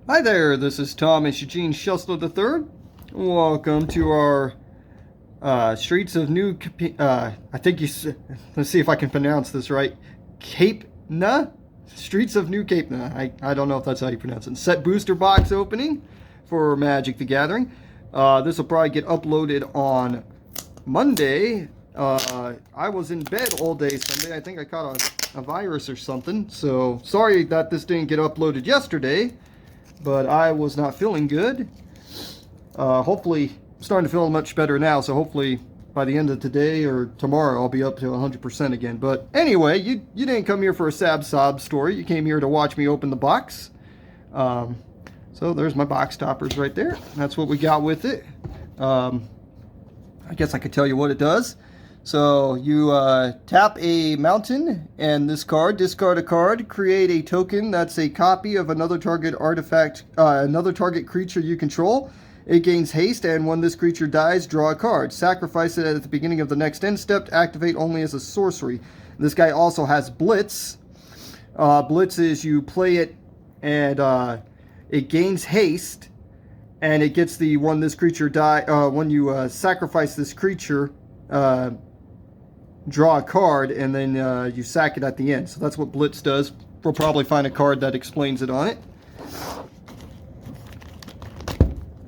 Hi there, this is Thomas Eugene Shustler III. Welcome to our Streets of New let's see if I can pronounce this right. Capenna? Streets of New Capenna. I don't know if that's how you pronounce it. Set booster box opening for Magic the Gathering. This will probably get uploaded on Monday. I was in bed all day Sunday. I think I caught a virus or something. So sorry that this didn't get uploaded yesterday. But I was not feeling good. Hopefully, I'm starting to feel much better now. So hopefully, by the end of today or tomorrow, I'll be up to 100% again. But anyway, you didn't come here for a sad sob story. You came here to watch me open the box. So there's my box toppers right there. That's what we got with it. I guess I could tell you what it does. So you tap a mountain and this card, discard a card, create a token that's a copy of another target artifact, another target creature you control. It gains haste, and when this creature dies, draw a card. Sacrifice it at the beginning of the next end step to activate only as a sorcery. This guy also has Blitz. Blitz is you play it and it gains haste, and it gets the when this creature when you sacrifice this creature, draw a card, and then you sack it at the end. So that's what Blitz does. We'll probably find a card that explains it on it.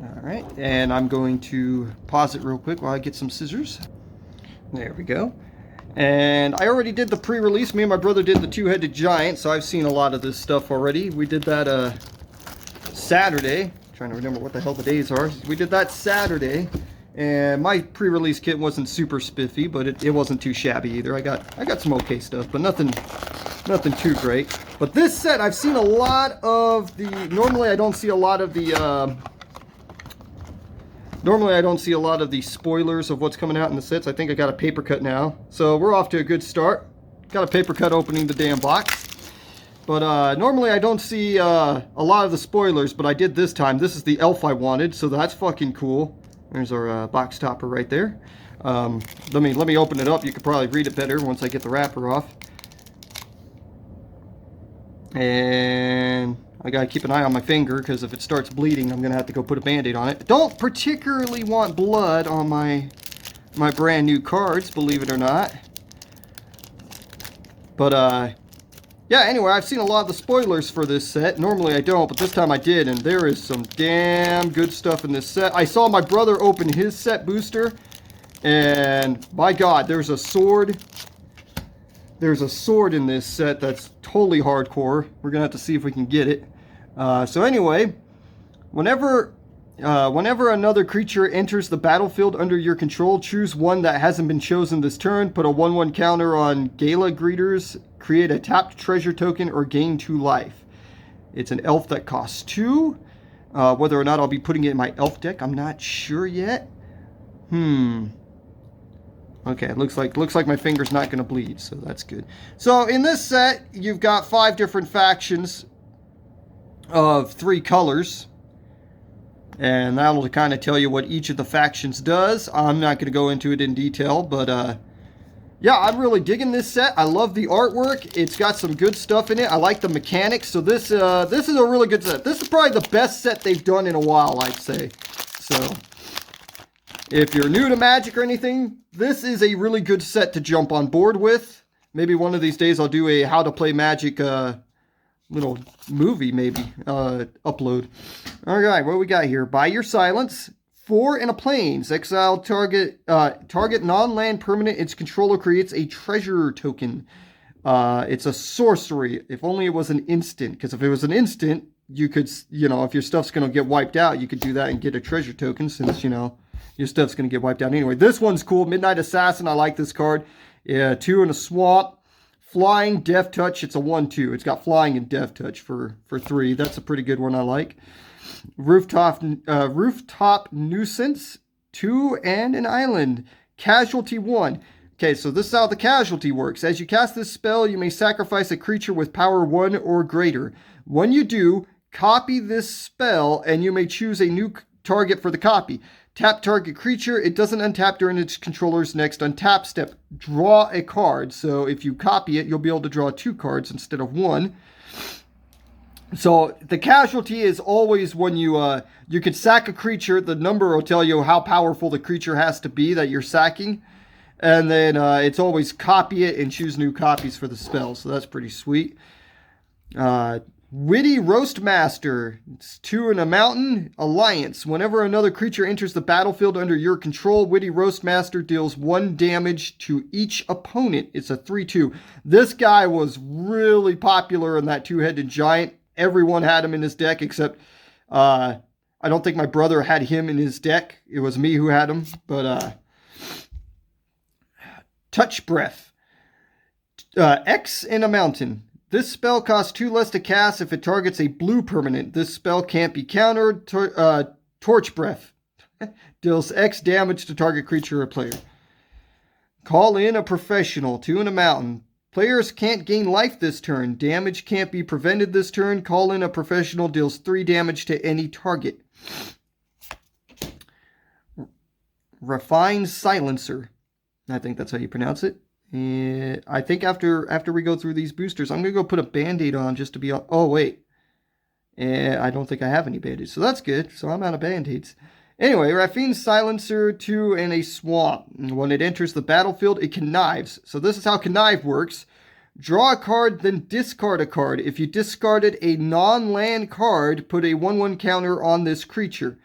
Alright, and I'm going to pause it real quick while I get some scissors. There we go. And I already did the pre-release. Me and my brother did the two-headed giant, so I've seen a lot of this stuff already. We did that Saturday. I'm trying to remember what the hell the days are. We did that Saturday. And my pre-release kit wasn't super spiffy, but it wasn't too shabby either. I got some okay stuff, but nothing too great. But this set, I've seen a lot of the. Normally, I don't see a lot of the. Normally, I don't see a lot of the spoilers of what's coming out in the sets. I think I got a paper cut now, so we're off to a good start. Got a paper cut opening the damn box. But normally I don't see a lot of the spoilers, but I did this time. This is the elf I wanted, so that's fucking cool. There's our box topper right there. Let me open it up. You could probably read it better once I get the wrapper off. And I gotta keep an eye on my finger, because if it starts bleeding, I'm gonna have to go put a band-aid on it. Don't particularly want blood on my brand new cards, believe it or not. But yeah, anyway, I've seen a lot of the spoilers for this set. Normally I don't, but this time I did, and there is some damn good stuff in this set. I saw my brother open his set booster, and my God, there's a sword. There's a sword in this set that's totally hardcore. We're gonna have to see if we can get it. So anyway, whenever another creature enters the battlefield under your control, choose one that hasn't been chosen this turn. Put a 1/1 counter on Gala Greeters. Create a tapped treasure token or gain 2 life. It's an elf that costs 2. Whether or not I'll be putting it in my elf deck, I'm not sure yet. Okay, it looks like my finger's not going to bleed, so that's good. So in this set, you've got 5 different factions of 3 colors. And that'll kind of tell you what each of the factions does. I'm not going to go into it in detail, but yeah, I'm really digging this set. I love the artwork. It's got some good stuff in it. I like the mechanics. So this is a really good set. This is probably the best set they've done in a while, I'd say. So if you're new to Magic or anything, this is a really good set to jump on board with. Maybe one of these days I'll do a how to play Magic little movie, maybe, upload. All right, what we got here? Buy your silence. 4 and a plains. Exile target non-land permanent. Its controller creates a treasure token. It's a sorcery. If only it was an instant. Because if it was an instant, you could, if your stuff's going to get wiped out, you could do that and get a treasure token, since, your stuff's going to get wiped out anyway. This one's cool. Midnight Assassin. I like this card. Yeah, 2 in a swamp. Flying, Death Touch. It's a 1/2. It's got Flying and Death Touch for 3. That's a pretty good one I like. Rooftop Nuisance. 2 and an island. Casualty 1. Okay, so this is how the casualty works. As you cast this spell, you may sacrifice a creature with power 1 or greater. When you do, copy this spell, and you may choose a new target for the copy. Tap target creature. It doesn't untap during its controller's next untap step. Draw a card. So if you copy it, you'll be able to draw 2 cards instead of 1. So the casualty is always when you can sack a creature. The number will tell you how powerful the creature has to be that you're sacking, and then it's always copy it and choose new copies for the spell. So that's pretty sweet. Witty Roastmaster. It's 2 in a mountain. Alliance. Whenever another creature enters the battlefield under your control, Witty Roastmaster deals 1 damage to each opponent. It's a 3/2. This guy was really popular in that 2-headed giant. Everyone had him in his deck except I don't think my brother had him in his deck. It was me who had him. But Touch Breath. X in a mountain. This spell costs 2 less to cast if it targets a blue permanent. This spell can't be countered. Torch Breath. Deals X damage to target creature or player. Call in a professional. 2 in a mountain. Players can't gain life this turn. Damage can't be prevented this turn. Call in a professional. Deals 3 damage to any target. Refined Silencer. I think that's how you pronounce it. And I think after we go through these boosters, I'm going to go put a Band-Aid on just to be on. Oh, wait. I don't think I have any Band-Aids, so that's good. So I'm out of Band-Aids. Anyway, Refined Silencer, 2 in a swamp. When it enters the battlefield, it connives. So this is how connive works. Draw a card, then discard a card. If you discarded a non-land card, put a 1/1 counter on this creature.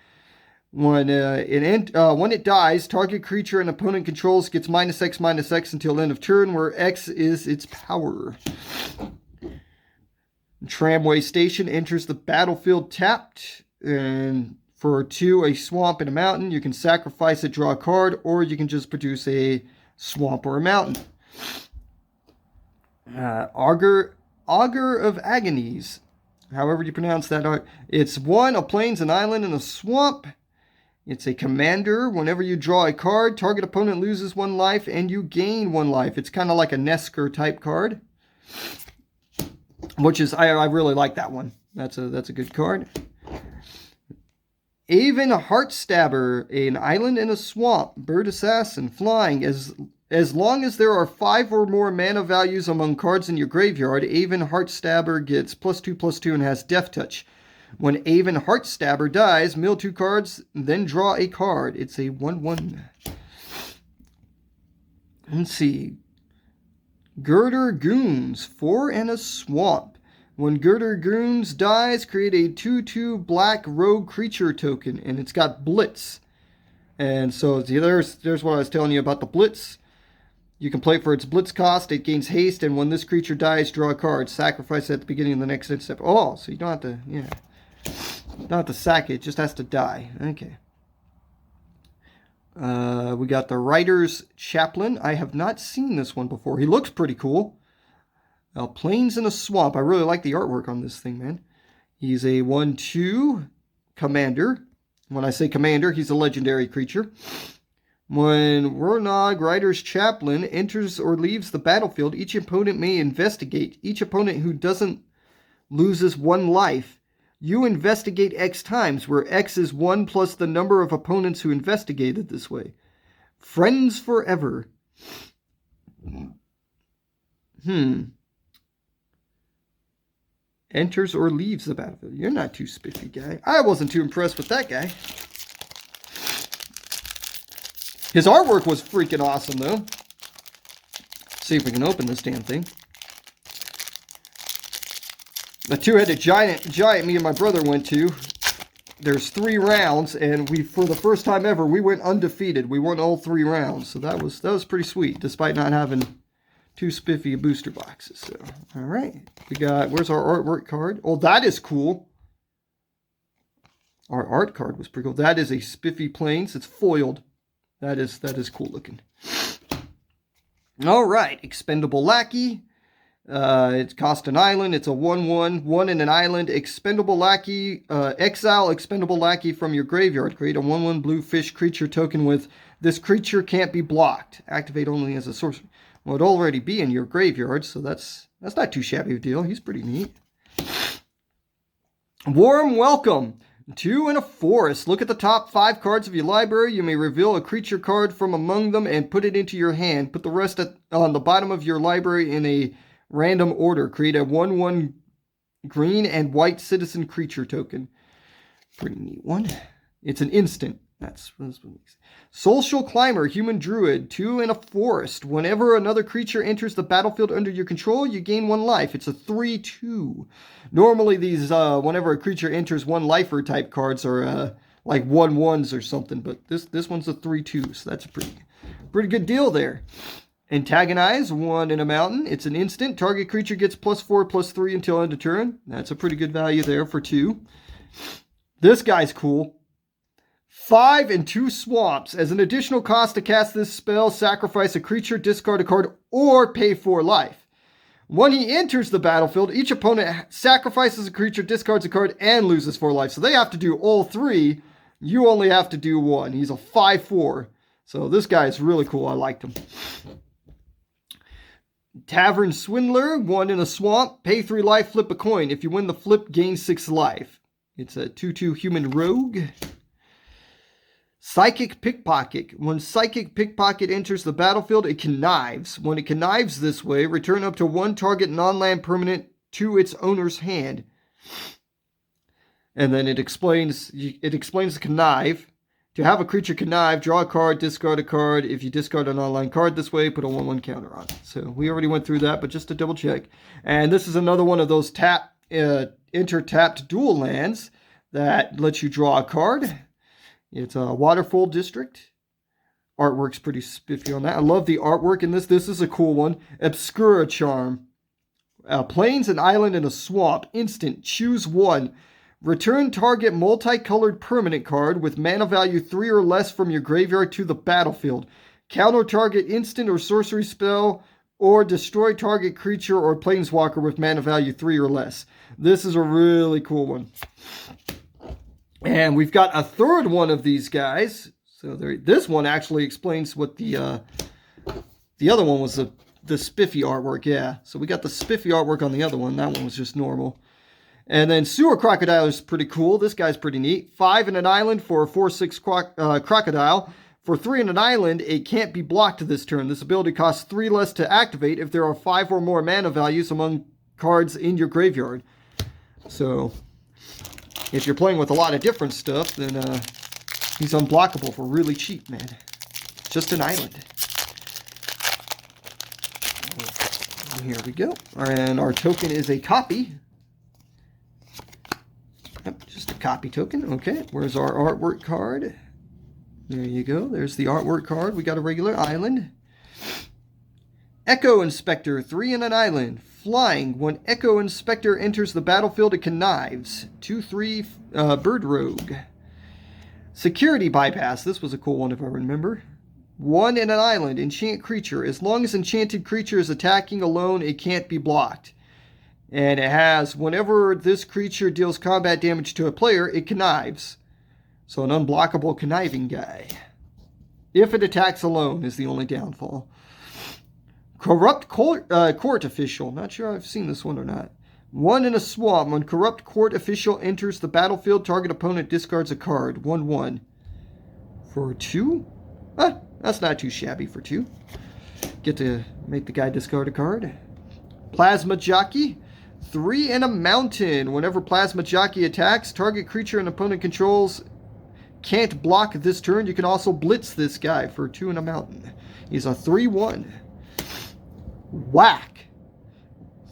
When it dies, target creature an opponent controls gets -X/-X until end of turn, where X is its power. Tramway Station enters the battlefield tapped, and for 2, a swamp and a mountain. You can sacrifice it, draw a card, or you can just produce a swamp or a mountain. Augur of Agonies. However you pronounce that. It's 1, a plains, an island, and a swamp. It's a commander. Whenever you draw a card, target opponent loses 1 life and you gain 1 life. It's kind of like a Nesker type card, which is I really like that one. That's a good card. Aven Heartstabber, an island and a swamp, bird assassin, flying. As long as there are 5 or more mana values among cards in your graveyard, Aven Heartstabber gets +2/+2 and has Death Touch. When Aven Heartstabber dies, mill 2 cards, then draw a card. It's a 1/1. Let's see. Girder Goons, 4 and a swamp. When Girder Goons dies, create a 2/2 black rogue creature token, and it's got Blitz. And so there's what I was telling you about the Blitz. You can play for its Blitz cost. It gains haste, and when this creature dies, draw a card. Sacrifice it at the beginning of the next step. Oh, so you don't have to, don't have to sack it. It just has to die. Okay. We got the Writer's Chaplain. I have not seen this one before. He looks pretty cool. Plains in a Swamp. I really like the artwork on this thing, man. He's a 1/2 commander. When I say commander, he's a legendary creature. When Wernog, Writer's Chaplain, enters or leaves the battlefield, each opponent may investigate. Each opponent who doesn't loses 1 life. You investigate X times, where X is 1 plus the number of opponents who investigated this way. Friends Forever. Enters or leaves the battlefield. You're not too spiffy, guy. I wasn't too impressed with that guy. His artwork was freaking awesome, though. Let's see if we can open this damn thing. The 2-headed giant me and my brother went to. There's 3 rounds, and for the first time ever, we went undefeated. We won all 3 rounds, so that was pretty sweet, despite not having too spiffy booster boxes. So, all right, we got. Where's our artwork card? Oh, that is cool. Our art card was pretty cool. That is a spiffy Plains. It's foiled. That is cool looking. All right, Expendable Lackey. It costs an island. It's a 1/1, 1 in an island. Expendable Lackey. Exile Expendable Lackey from your graveyard. Create a 1/1 blue fish creature token with this creature can't be blocked. Activate only as a sorcerer. Well, it'd already be in your graveyard, so that's not too shabby a deal. He's pretty neat. Warm Welcome. 2 in a forest. Look at the top 5 cards of your library. You may reveal a creature card from among them and put it into your hand. Put the rest on the bottom of your library in a random order. Create a 1/1 green and white citizen creature token. Pretty neat one. It's an instant. That's Social Climber, Human Druid, 2 in a forest. Whenever another creature enters the battlefield under your control, you gain 1 life. It's a 3/2. Normally these, whenever a creature enters 1 lifer type cards are like 1/1s or something, but this one's a 3/2, so that's a pretty good deal there. Antagonize, 1 in a mountain. It's an instant. Target creature gets +4/+3 until end of turn. That's a pretty good value there for 2. This guy's cool. 5 and 2 swamps. As an additional cost to cast this spell, sacrifice a creature, discard a card, or pay 4 life. When he enters the battlefield, each opponent sacrifices a creature, discards a card, and loses 4 life. So they have to do all 3. You only have to do 1. He's a 5/4. So this guy is really cool. I liked him. Tavern Swindler, 1 in a swamp. Pay 3 life, flip a coin. If you win the flip, gain 6 life. It's a 2/2 human rogue. Psychic Pickpocket. When Psychic Pickpocket enters the battlefield, it connives. When it connives this way, return up to 1 target non-land permanent to its owner's hand. And then it explains the connive. To have a creature connive, draw a card, discard a card. If you discard an online card this way, put a 1/1 counter on it. So we already went through that, but just to double check. And this is another one of those enter-tapped dual lands that lets you draw a card. It's a Waterfall District. Artwork's pretty spiffy on that. I love the artwork in this. This is a cool one. Obscura Charm. Plains, an island, and a swamp. Instant. Choose 1. Return target multicolored permanent card with mana value 3 or less from your graveyard to the battlefield. Counter target instant or sorcery spell, or destroy target creature or planeswalker with mana value 3 or less. This is a really cool one. And we've got a third one of these guys. So this one actually explains what the other one was, the spiffy artwork. Yeah, so we got the spiffy artwork on the other one. That one was just normal. And then Sewer Crocodile is pretty cool. This guy's pretty neat. 5 in an island for a 4/6 crocodile. For 3 in an island, it can't be blocked this turn. This ability costs 3 less to activate if there are 5 or more mana values among cards in your graveyard. So if you're playing with a lot of different stuff, then he's unblockable for really cheap, man. Just an island. Here we go. And our token is a copy. Yep, just a copy token. Okay, where's our artwork card? There you go. There's the artwork card. We got a regular island. Echo Inspector, 3 in an island. Flying. When Echo Inspector enters the battlefield, it connives. 2/3 Bird Rogue. Security Bypass. This was a cool one if I remember. 1 in an island. Enchant creature. As long as enchanted creature is attacking alone, it can't be blocked. And it has, whenever this creature deals combat damage to a player, it connives. So an unblockable conniving guy. If it attacks alone is the only downfall. Corrupt Court Official. Not sure I've seen this one or not. 1 in a swamp. When Corrupt Court Official enters the battlefield, target opponent discards a card. 1/1. For 2? That's not too shabby for 2. Get to make the guy discard a card. Plasma Jockey. 3 in a mountain. Whenever Plasma Jockey attacks, target creature an opponent controls can't block this turn. You can also blitz this guy for 2 in a mountain. He's a 3/1. Whack.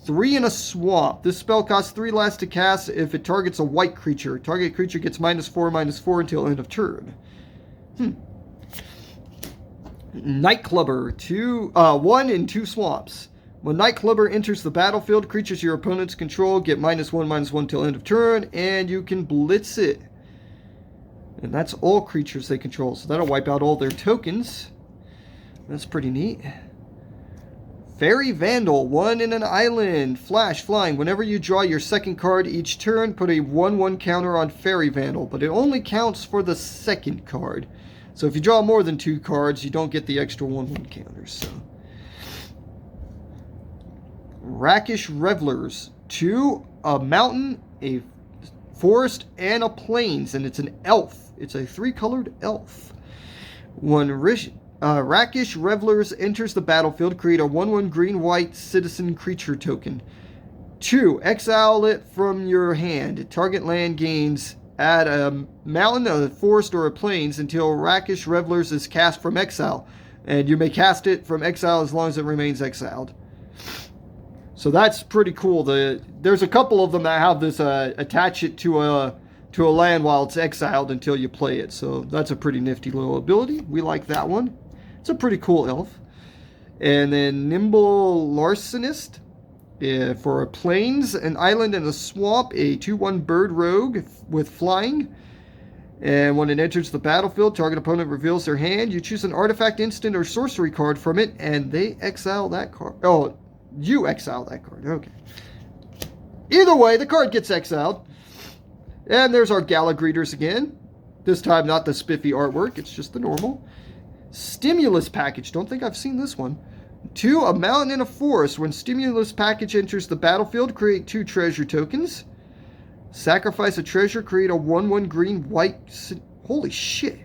3 in a swamp. This spell costs 3 less to cast if it targets a white creature. Target creature gets -4/-4 until end of turn. Nightclubber. 1 in 2 swamps. When Nightclubber enters the battlefield, creatures your opponents control get -1/-1 till end of turn, and you can blitz it. And that's all creatures they control, so that'll wipe out all their tokens. That's pretty neat. Fairy Vandal, 1 in an island. Flash, flying. Whenever you draw your second card each turn, put a 1/1 counter on Fairy Vandal, but it only counts for the second card. So if you draw more than 2 cards, you don't get the extra 1/1 counters. So. Rakish Revelers, 2, a mountain, a forest, and a plains, and it's an elf. It's a 3-colored elf. When Rakish Revelers enters the battlefield, create a 1/1 green-white citizen creature token. 2, exile it from your hand. Target land gains add a mountain, a forest, or a plains until Rakish Revelers is cast from exile. And you may cast it from exile as long as it remains exiled. So that's pretty cool. There's a couple of them that have this attach it to a land while it's exiled until you play it. So that's a pretty nifty little ability. We like that one. It's a pretty cool elf. And then Nimble Larcenist. For a plains, an island, and a swamp, a 2/1 bird rogue with flying. And when it enters the battlefield, target opponent reveals their hand. You choose an artifact, instant, or sorcery card from it, and they exile that card. Oh, you exile that card. Okay. Either way, the card gets exiled. And there's our Gala Greeters again. This time, not the spiffy artwork. It's just the normal. Stimulus Package. Don't think I've seen this one. 2, a mountain and a forest. When Stimulus Package enters the battlefield, create 2 treasure tokens. Sacrifice a treasure, create a 1/1 green white. Holy shit.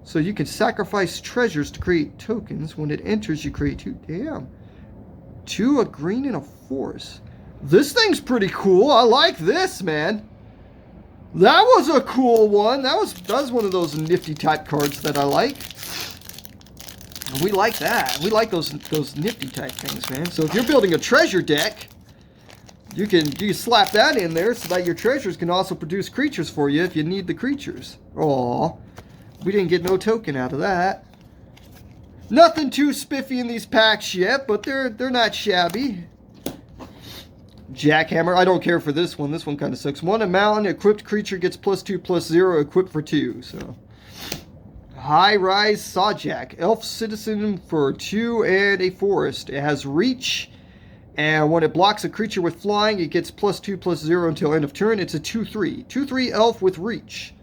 So you can sacrifice treasures to create tokens. When it enters, you create 2. Damn. 2, a green and a forest. This thing's pretty cool. I like this, man. That was a cool one. That was one of those nifty type cards that I like. We like that. We like those nifty type things, man. So if you're building a treasure deck, you can slap that in there so that your treasures can also produce creatures for you if you need the creatures. Aw, we didn't get no token out of that. Nothing too spiffy in these packs yet, but they're not shabby. Jackhammer. I don't care for this one. This one kind of sucks. 1, a mountain. Equipped creature gets +2/+0. Equipped for 2. So. High Rise Sawjack, elf citizen for 2 and a forest. It has reach, and when it blocks a creature with flying, it gets +2/+0 until end of turn. It's a 2/3. 2/3 elf with reach.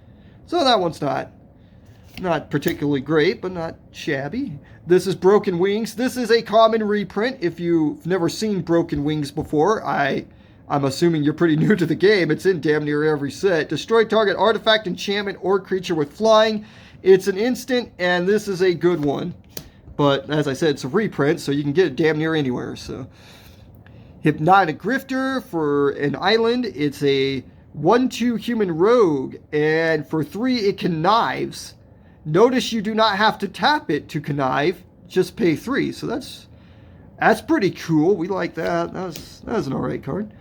So that one's not particularly great, but not shabby. This is Broken Wings. This is a common reprint. If you've never seen Broken Wings before, I'm assuming you're pretty new to the game. It's in damn near every set. Destroy target artifact, enchantment, or creature with flying. It's an instant, and this is a good one. But, as I said, it's a reprint, so you can get it damn near anywhere. So, Hypnotic Grifter for an island. It's a 1/2 human rogue, and for 3, it connives. Notice you do not have to tap it to connive. Just pay 3. So, that's pretty cool. We like that. That was an alright card.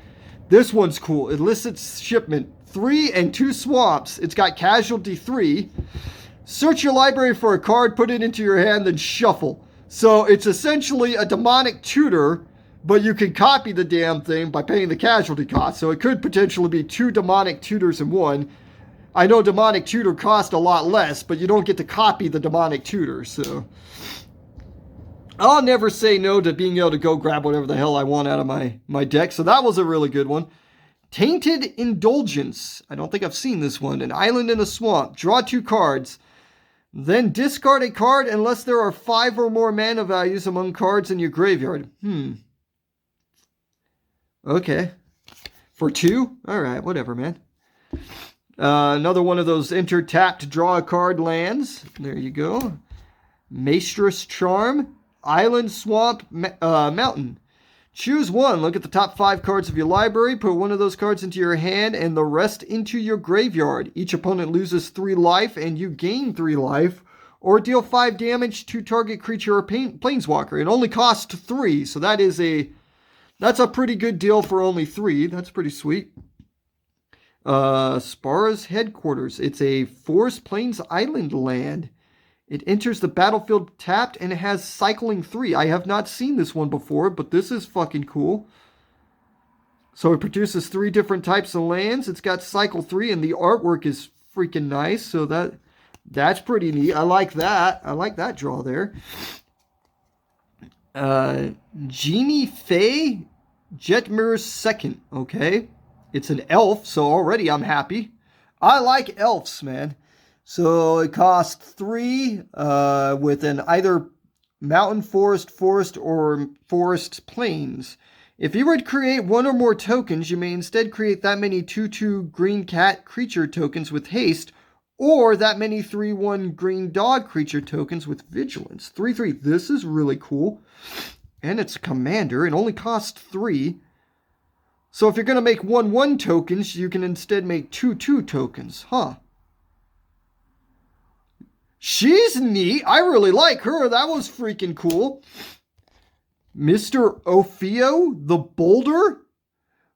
This one's cool. Elicits shipment. 3 and 2 swamps. It's got casualty 3. Search your library for a card, put it into your hand, then shuffle. So it's essentially a demonic tutor, but you can copy the damn thing by paying the casualty cost. So it could potentially be 2 demonic tutors in one. I know demonic tutor cost a lot less, but you don't get to copy the demonic tutor. So I'll never say no to being able to go grab whatever the hell I want out of my deck. So that was a really good one. Tainted Indulgence. I don't think I've seen this one. An island in a swamp. Draw 2 cards. Then discard a card unless there are 5 or more mana values among cards in your graveyard. Okay. For 2? Alright, whatever, man. Another one of those enter tap to draw a card lands. There you go. Maestress Charm. Island, Swamp, Mountain. Choose one. Look at the top 5 cards of your library. Put one of those cards into your hand and the rest into your graveyard. Each opponent loses 3 life and you gain 3 life. Or deal 5 damage to target creature or planeswalker. It only costs 3, so that's a pretty good deal for only 3. That's pretty sweet. Spara's Headquarters. It's a Forest Plains Island land. It enters the battlefield tapped and it has cycling 3. I have not seen this one before, but this is fucking cool. So it produces 3 different types of lands. It's got cycle 3 and the artwork is freaking nice. So that's pretty neat. I like that. I like that draw there. Genie Fae Jetmir's Second. Okay. It's an elf, so already I'm happy. I like elves, man. So it costs 3 with an either mountain, forest, or forest plains. If you were to create 1 or more tokens, you may instead create that many 2/2 green cat creature tokens with haste, or that many 3/1 green dog creature tokens with vigilance. 3/3. This is really cool. And it's a commander. It only costs 3. So if you're going to make 1/1 tokens, you can instead make 2/2 tokens. Huh. She's neat. I really like her. That was freaking cool. Mr. Ophio, the Boulder.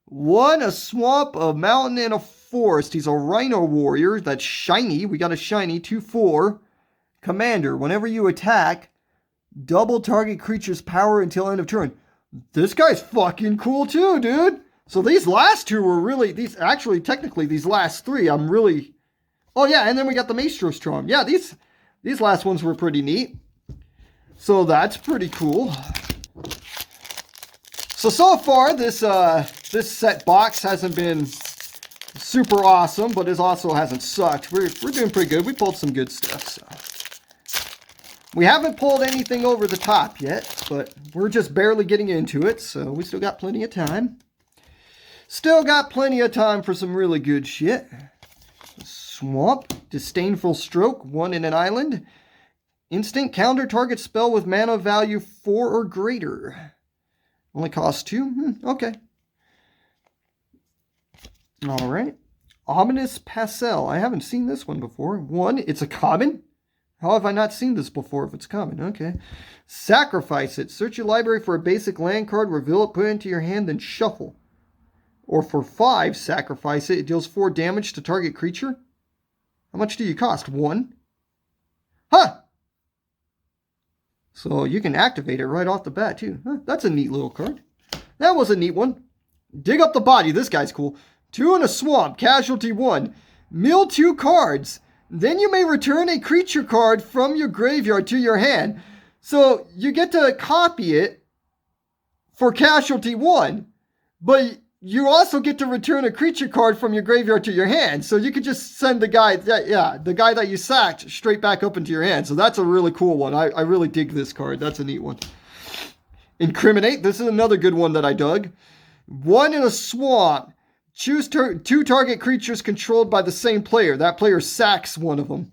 1, a swamp, a mountain, and a forest. He's a rhino warrior. That's shiny. We got a shiny. 2/4. Commander. Whenever you attack, double target creature's power until end of turn. This guy's fucking cool too, dude. So these last two were really, technically these last three, I'm really, oh yeah, and then we got the Maelstrom. Yeah, these last ones were pretty neat. So that's pretty cool. So far, this set box hasn't been super awesome, but it also hasn't sucked. We're doing pretty good. We pulled some good stuff, so. We haven't pulled anything over the top yet, but we're just barely getting into it, so we still got plenty of time. Still got plenty of time for some really good shit. Swamp, Disdainful Stroke, 1 in an island. Instant counter target spell with mana value 4 or greater. Only costs 2? Okay. Alright. Ominous Passel. I haven't seen this one before. 1, it's a common. How have I not seen this before if it's common? Okay. Sacrifice it. Search your library for a basic land card, reveal it, put it into your hand, then shuffle. Or for 5, sacrifice it. It deals 4 damage to target creature. How much do you cost? 1? Huh! So you can activate it right off the bat, too. Huh, that's a neat little card. That was a neat one. Dig up the body. This guy's cool. 2 in a swamp. Casualty 1. Mill 2 cards. Then you may return a creature card from your graveyard to your hand. So you get to copy it for Casualty 1. But you also get to return a creature card from your graveyard to your hand. So you could just send the guy that you sacked straight back up into your hand. So that's a really cool one. I really dig this card. That's a neat one. Incriminate. This is another good one that I dug. 1 in a swamp. Choose 2 target creatures controlled by the same player. That player sacks one of them.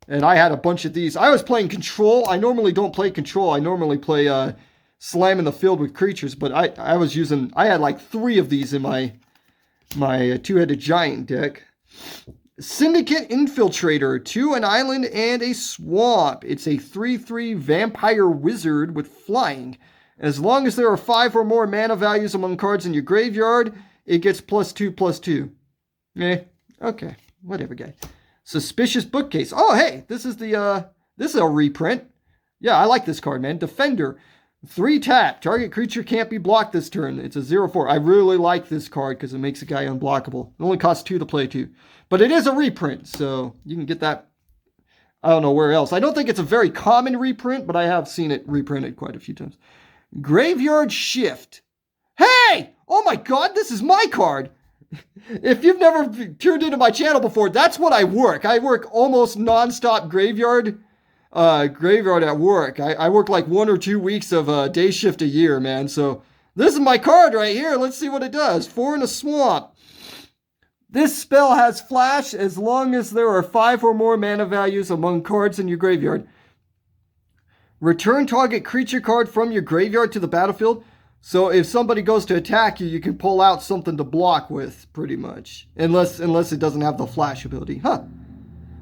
And I had a bunch of these. I was playing Control. I normally don't play Control. I normally play Slam in the Field with creatures. But I had like 3 of these in my 2-headed giant deck. Syndicate Infiltrator. 2 an island and a swamp. It's a 3/3 vampire wizard with flying. As long as there are 5 or more mana values among cards in your graveyard, it gets +2/+2. Okay. Whatever, guy. Suspicious Bookcase. Oh, hey, this is a reprint. Yeah, I like this card, man. Defender. 3 tap. Target creature can't be blocked this turn. It's a 0/4. I really like this card because it makes a guy unblockable. It only costs 2 to play 2. But it is a reprint, so you can get that, I don't know where else. I don't think it's a very common reprint, but I have seen it reprinted quite a few times. Graveyard Shift. Hey! Oh my god, this is my card! If you've never tuned into my channel before, that's what I work. I work almost non-stop graveyard at work. I work like 1 or 2 weeks of day shift a year, man. So this is my card right here. Let's see what it does. 4 in a swamp. This spell has flash as long as there are 5 or more mana values among cards in your graveyard. Return target creature card from your graveyard to the battlefield. So if somebody goes to attack you, you can pull out something to block with, pretty much. Unless it doesn't have the flash ability. Huh.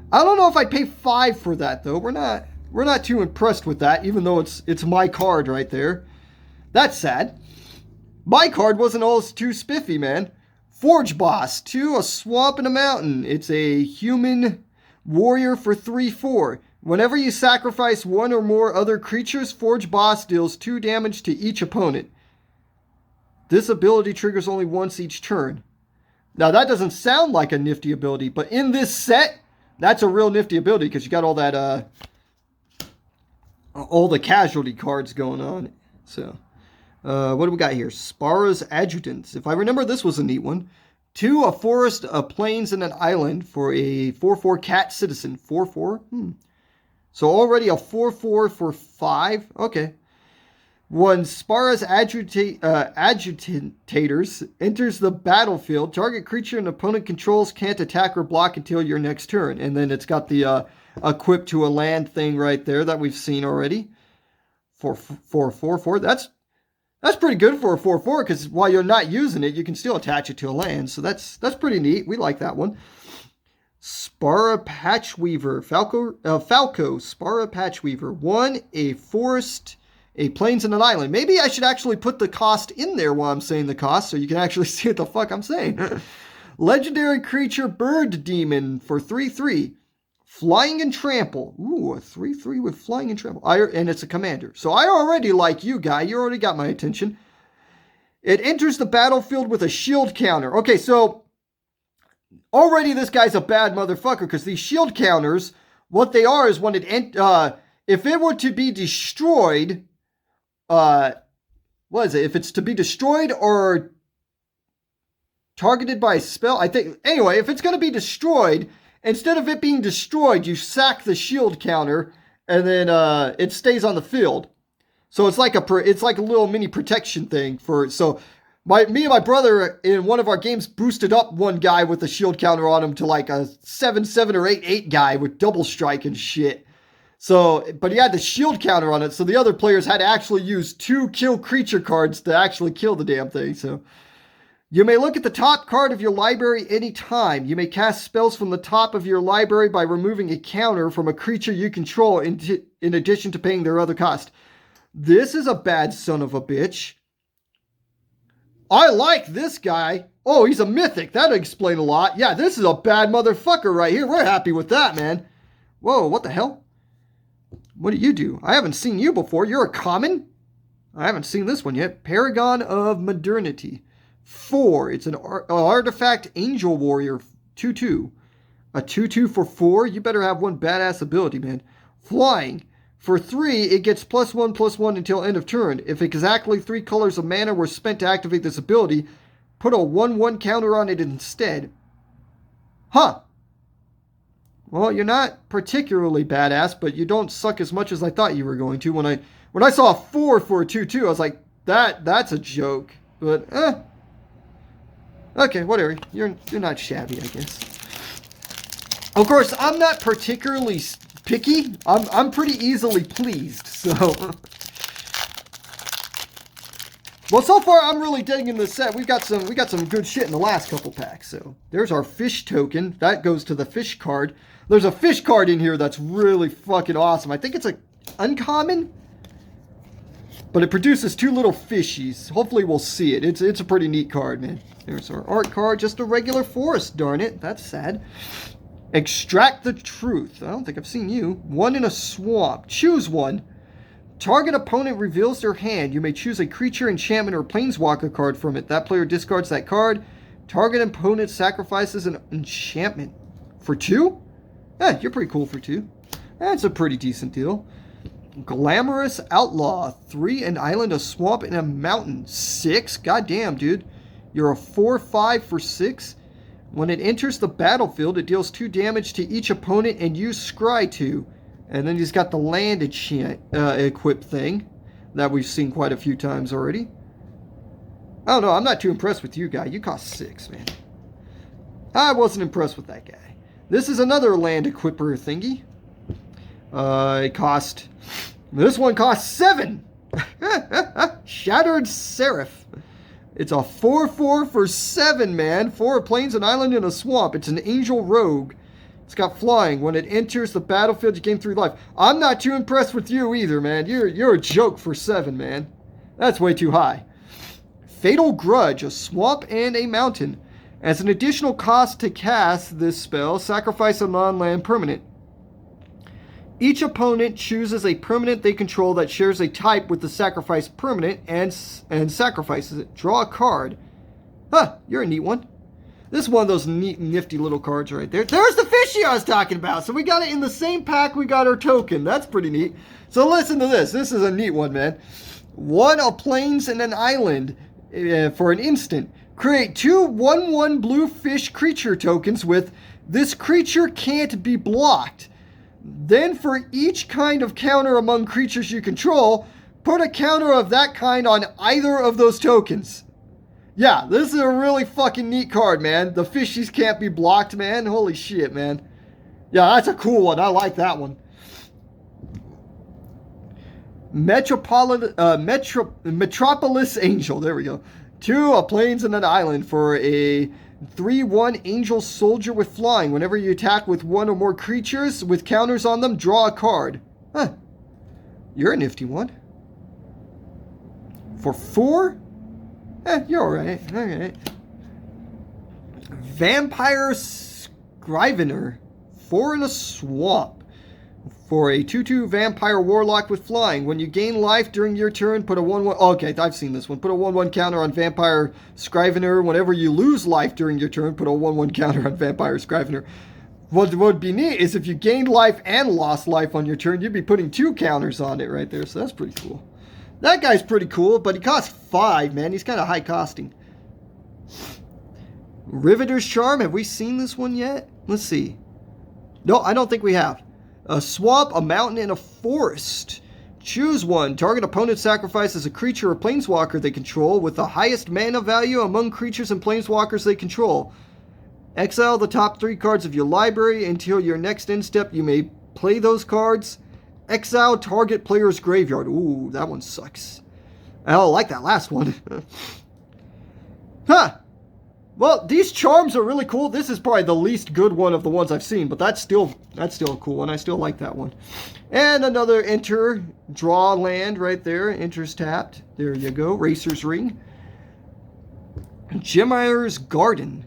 I don't know if I'd pay 5 for that, though. We're not too impressed with that, even though it's my card right there. That's sad. My card wasn't all too spiffy, man. Forge Boss. 2, a swamp and a mountain. It's a human warrior for 3/4. Whenever you sacrifice 1 or more other creatures, Forge Boss deals 2 damage to each opponent. This ability triggers only once each turn. Now, that doesn't sound like a nifty ability, but in this set, that's a real nifty ability because you got all that, all the casualty cards going on. So, what do we got here? Spara's Adjutants. If I remember, this was a neat one. 2, a forest, a plains, and an island for a 4/4 cat citizen. 4/4? So already a 4/4 for 5. Okay. When Spara's Agitators enters the battlefield, target creature an opponent controls can't attack or block until your next turn. And then it's got the equip to a land thing right there that we've seen already. For 4/4. That's pretty good for a 4/4 because while you're not using it, you can still attach it to a land. So that's pretty neat. We like that one. Spara Patchweaver. Falco Spara Patchweaver. 1, a forest, a plains, and an island. Maybe I should actually put the cost in there while I'm saying the cost so you can actually see what the fuck I'm saying. Legendary creature Bird Demon for 3/3. Flying and Trample. Ooh, a 3/3 with Flying and Trample. And it's a commander. So I already like you, guy. You already got my attention. It enters the battlefield with a shield counter. Okay, so already this guy's a bad motherfucker because these shield counters, what they are is when if it were to be destroyed, what is it? If it's to be destroyed or targeted by a spell, I think, anyway, if it's going to be destroyed, instead of it being destroyed, you sack the shield counter and then it stays on the field. So it's like a little mini protection thing so me and my brother in one of our games boosted up one guy with a shield counter on him to like a 7/7 or 8/8 guy with double strike and shit. So, but he had the shield counter on it, so the other players had to actually use 2 kill creature cards to actually kill the damn thing. So, you may look at the top card of your library anytime. You may cast spells from the top of your library by removing a counter from a creature you control in addition to paying their other cost. This is a bad son of a bitch. I like this guy. Oh, he's a mythic. That'll explain a lot. Yeah, this is a bad motherfucker right here. We're happy with that, man. Whoa, what the hell? What do you do? I haven't seen you before. You're a common? I haven't seen this one yet. Paragon of Modernity. 4. It's an artifact angel warrior. 2/2. A 2/2 for 4. You better have one badass ability, man. Flying. For 3, it gets +1/+1 until end of turn. If exactly 3 colors of mana were spent to activate this ability, put a 1/1 counter on it instead. Huh. Well, you're not particularly badass, but you don't suck as much as I thought you were going to. When I saw a 4 for a 2/2, I was like, that's a joke. But okay, whatever. You're not shabby, I guess. Of course, I'm not particularly picky. I'm pretty easily pleased. So, well, so far I'm really digging this set. We got some good shit in the last couple packs. So there's our fish token. That goes to the fish card. There's a fish card in here that's really fucking awesome. I think it's a uncommon, but it produces 2 little fishies. Hopefully we'll see it. It's a pretty neat card, man. There's our art card. Just a regular forest, darn it. That's sad. Extract the Truth. I don't think I've seen you. 1 in a swamp. Choose one. Target opponent reveals their hand. You may choose a creature, enchantment, or planeswalker card from it. That player discards that card. Target opponent sacrifices an enchantment. For 2? Eh, you're pretty cool for 2. That's a pretty decent deal. Glamorous Outlaw. 3, an island, a swamp, and a mountain. 6? Goddamn, dude. You're a 4/5 for 6. When it enters the battlefield, it deals 2 damage to each opponent and you scry 2. And then he's got the land equip thing that we've seen quite a few times already. I don't know. I'm not too impressed with you, guy. You cost 6, man. I wasn't impressed with that guy. This is another land equipper thingy. This one costs 7. Shattered Seraph. It's a 4/4 for 7, man. 4 plains, an island, and a swamp. It's an angel rogue. It's got flying. When it enters the battlefield, you gain 3 life. I'm not too impressed with you either, man. You're a joke for 7, man. That's way too high. Fatal Grudge, a swamp and a mountain. As an additional cost to cast this spell, sacrifice a non-land permanent. Each opponent chooses a permanent they control that shares a type with the sacrificed permanent and sacrifices it. Draw a card. Huh, you're a neat one. This is one of those neat, nifty little cards right there. There's the fishy I was talking about. So we got it in the same pack we got our token. That's pretty neat. So listen to this. This is a neat one, man. 1, a plains and an island for an instant. Create 2 1/1 blue fish creature tokens with this creature can't be blocked. Then for each kind of counter among creatures you control, put a counter of that kind on either of those tokens. Yeah, this is a really fucking neat card, man. The fishies can't be blocked, man. Holy shit, man. Yeah, that's a cool one. I like that one. Metropolis Angel. There we go. 2, a plains and an island for a 3/1 Angel Soldier with flying. Whenever you attack with one or more creatures with counters on them, draw a card. Huh. You're a nifty one. For 4? You're alright. Alright. Vampire Scrivener. 4 in a swamp. For a 2/2 Vampire Warlock with flying. When you gain life during your turn, put a 1/1... Okay, I've seen this one. Put a 1/1 counter on Vampire Scrivener. Whenever you lose life during your turn, put a 1/1 counter on Vampire Scrivener. What would be neat is if you gained life and lost life on your turn, you'd be putting 2 counters on it right there. So that's pretty cool. That guy's pretty cool, but he costs 5, man. He's kind of high costing. Riveter's Charm. Have we seen this one yet? Let's see. No, I don't think we have. A swamp, a mountain, and a forest. Choose one. Target opponent sacrifices a creature or planeswalker they control with the highest mana value among creatures and planeswalkers they control. Exile the top 3 cards of your library until your next end step. You may play those cards. Exile target player's graveyard. Ooh, that one sucks. I don't like that last one. Huh. Well, these charms are really cool. This is probably the least good one of the ones I've seen, but that's still a cool one. I still like that one. And another enter, draw land right there. Enters tapped. There you go. Racer's Ring. Gemmire's Garden.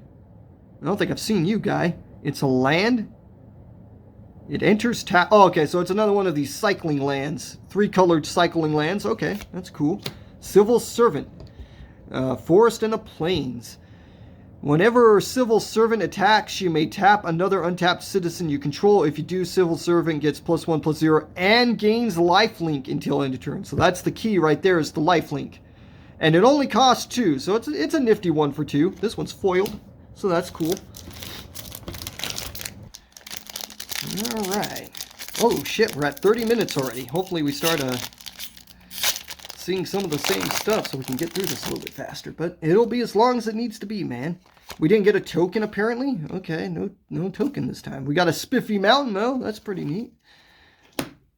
I don't think I've seen you, guy. It's a land. It enters tap. Oh, okay, so it's another one of these cycling lands. 3-colored cycling lands. Okay, that's cool. Civil Servant. Forest and the Plains. Whenever Civil Servant attacks, you may tap another untapped citizen you control. If you do, Civil Servant gets +1/+0 and gains lifelink until end of turn. So that's the key right there, is the lifelink. And it only costs 2, so it's a nifty one for 2. This one's foiled, so that's cool. All right. Oh shit, we're at 30 minutes already. Hopefully we start seeing some of the same stuff so we can get through this a little bit faster. But it'll be as long as it needs to be, man. We didn't get a token, apparently. Okay, no token this time. We got a Spiffy Mountain, though. That's pretty neat.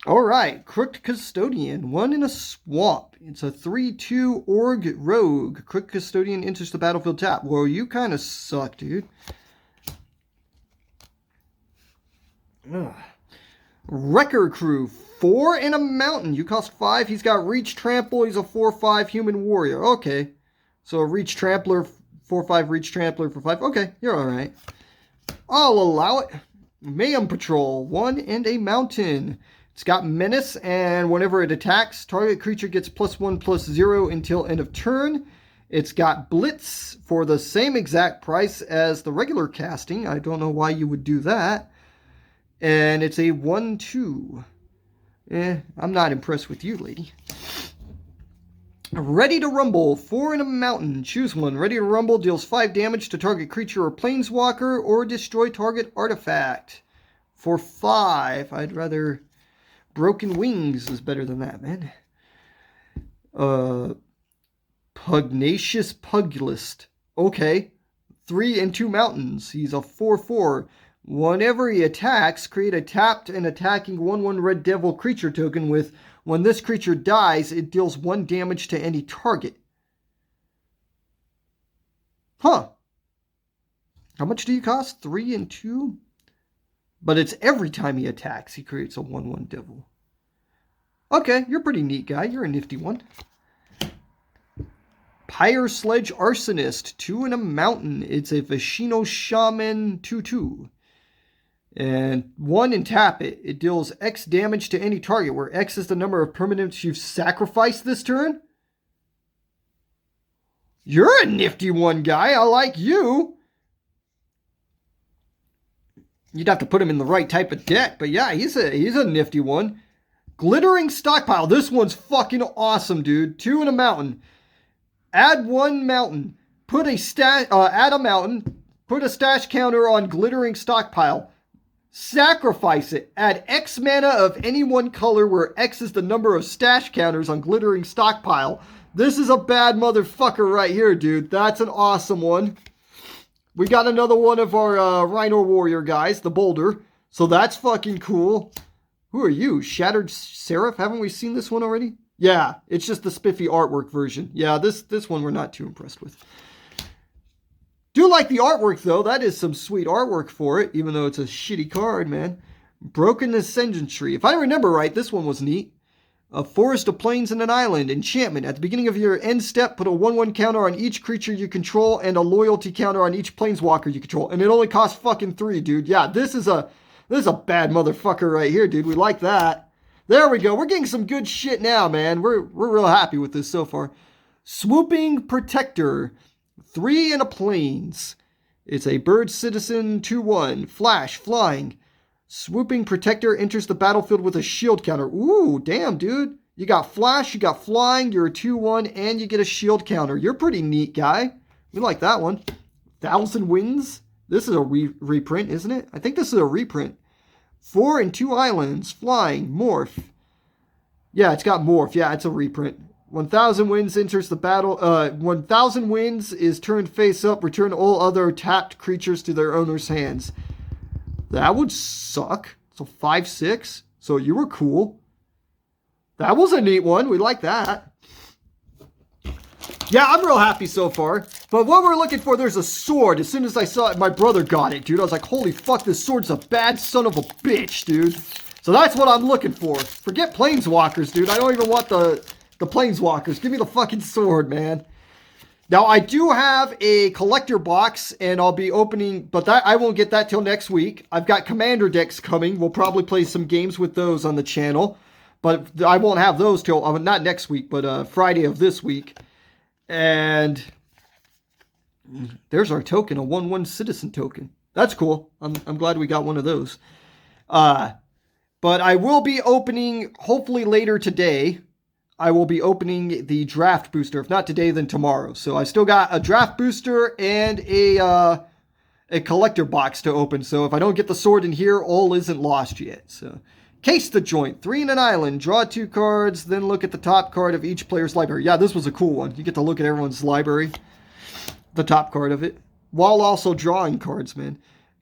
All right, Crooked Custodian. 1 in a swamp. It's a 3/2 Org Rogue. Crooked Custodian enters the battlefield tap. Well, you kind of suck, dude. Ugh. Wrecker Crew. 4 in a mountain. You cost 5. He's got Reach Trample. He's a 4/5 human warrior. Okay. So a Reach Trampler, 4/5 Reach Trampler for 5. Okay, you're alright. I'll allow it. Mayhem Patrol. 1 and a mountain. It's got Menace, and whenever it attacks, target creature gets +1/+0 until end of turn. It's got Blitz for the same exact price as the regular casting. I don't know why you would do that. And it's a 1/2. I'm not impressed with you, lady. Ready to Rumble. 4 in a mountain. Choose one. Ready to Rumble deals 5 damage to target creature or planeswalker or destroy target artifact. For 5. I'd rather... Broken Wings is better than that, man. Pugnacious Pugilist. Okay. 3 and 2 mountains. He's a 4/4. Whenever he attacks, create a tapped and attacking 1/1 Red Devil creature token with, when this creature dies, it deals 1 damage to any target. Huh. How much do you cost? 3 and 2? But it's every time he attacks, he creates a 1/1 Devil. Okay, you're a pretty neat guy. You're a nifty one. Pyre Sledge Arsonist. 2 in a mountain. It's a Vishino Shaman 2/2. And 1 and tap it. It deals X damage to any target, where X is the number of permanents you've sacrificed this turn. You're a nifty one, guy. I like you. You'd have to put him in the right type of deck, but yeah, he's a nifty one. Glittering Stockpile. This one's fucking awesome, dude. 2 in a mountain. Add 1 mountain. Add a mountain. Put a stash counter on Glittering Stockpile. Sacrifice it. Add X mana of any one color where X is the number of stash counters on Glittering Stockpile. This is a bad motherfucker right here, dude. That's an awesome one. We got another one of our Rhino Warrior guys, the Boulder. So that's fucking cool. Who are you? Shattered Seraph? Haven't we seen this one already? Yeah, it's just the spiffy artwork version. Yeah, this one we're not too impressed with. Do like the artwork, though. That is some sweet artwork for it, even though it's a shitty card, man. Broken Ascendancy. If I remember right, this one was neat. A forest of plains and an island. Enchantment. At the beginning of your end step, put a 1/1 counter on each creature you control and a loyalty counter on each planeswalker you control. And it only costs fucking 3, dude. Yeah, this is a bad motherfucker right here, dude. We like that. There we go. We're getting some good shit now, man. We're real happy with this so far. Swooping Protector. 3 and a plains. It's a bird citizen 2/1. Flash. Flying. Swooping Protector enters the battlefield with a shield counter. Ooh, damn, dude. You got flash, you got flying, you're a 2/1, and you get a shield counter. You're pretty neat, guy. We like that one. 1,000 Winds. This is a reprint, isn't it? I think this is a reprint. 4 and 2 islands. Flying. Morph. Yeah, it's got morph. Yeah, it's a reprint. 1,000 Winds enters the battle. 1,000 Winds is turned face up. Return all other tapped creatures to their owner's hands. That would suck. So 5/6. So you were cool. That was a neat one. We like that. Yeah, I'm real happy so far. But what we're looking for, there's a sword. As soon as I saw it, my brother got it, dude. I was like, holy fuck, this sword's a bad son of a bitch, dude. So that's what I'm looking for. Forget planeswalkers, dude. I don't even want the planeswalkers. Give me the fucking sword, man. Now, I do have a collector box, and I'll be opening, but that I won't get that till next week. I've got commander decks coming. We'll probably play some games with those on the channel, but I won't have those till, not next week, but Friday of this week. And there's our token, a 1/1 citizen token. That's cool. I'm glad we got one of those. But I will be opening, hopefully later today, I will be opening the draft booster. If not today, then tomorrow. So I still got a draft booster and a collector box to open. So if I don't get the sword in here, all isn't lost yet. So Case the Joint. 3 and an island. Draw 2 cards. Then look at the top card of each player's library. Yeah, this was a cool one. You get to look at everyone's library. The top card of it. While also drawing cards, man.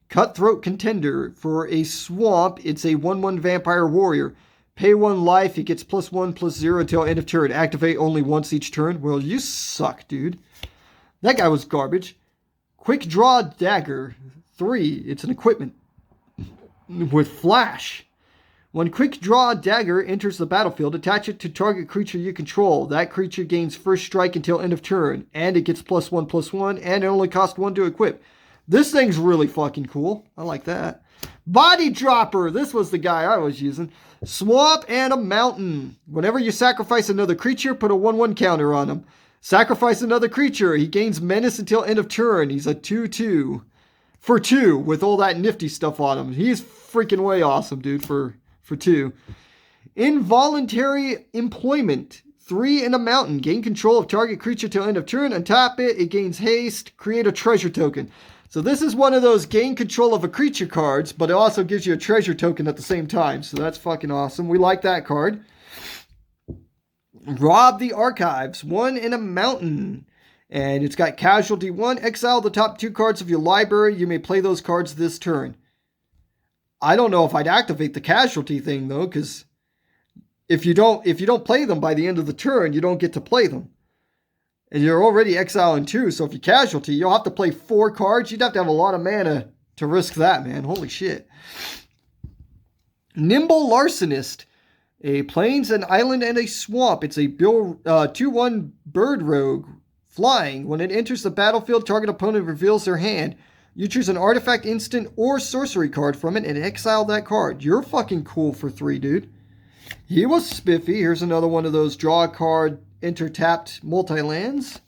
Cutthroat Contender. For a swamp, it's a 1/1 vampire warrior. Pay 1 life, it gets +1/+0 until end of turn. Activate only once each turn. Well, you suck, dude. That guy was garbage. Quick Draw Dagger. 3. It's an equipment. With flash. When Quick Draw Dagger enters the battlefield, attach it to target creature you control. That creature gains first strike until end of turn. And it gets +1/+1. And it only costs 1 to equip. This thing's really fucking cool. I like that. Body Dropper. This was the guy I was using. Swamp and a mountain. Whenever you sacrifice another creature, put a 1/1 counter on him. Sacrifice another creature. He gains menace until end of turn. He's a 2/2. For 2, with all that nifty stuff on him. He's freaking way awesome, dude, for 2. Involuntary Employment. 3 and a mountain. Gain control of target creature till end of turn. Untap it. It gains haste. Create a treasure token. So this is one of those gain control of a creature cards, but it also gives you a treasure token at the same time. So that's fucking awesome. We like that card. Rob the Archives. 1 in a mountain. And it's got Casualty 1. Exile the top 2 cards of your library. You may play those cards this turn. I don't know if I'd activate the Casualty thing, though, because if you don't play them by the end of the turn, you don't get to play them. And you're already exiling 2, so if you Casualty, you'll have to play 4 cards. You'd have to have a lot of mana to risk that, man. Holy shit. Nimble Larcenist. A plains, an island, and a swamp. It's a 2/1 bird rogue. Flying. When it enters the battlefield, target opponent reveals their hand. You choose an artifact, instant, or sorcery card from it and exile that card. You're fucking cool for 3, dude. He was spiffy. Here's another one of those draw a card, enter tapped multi-lands.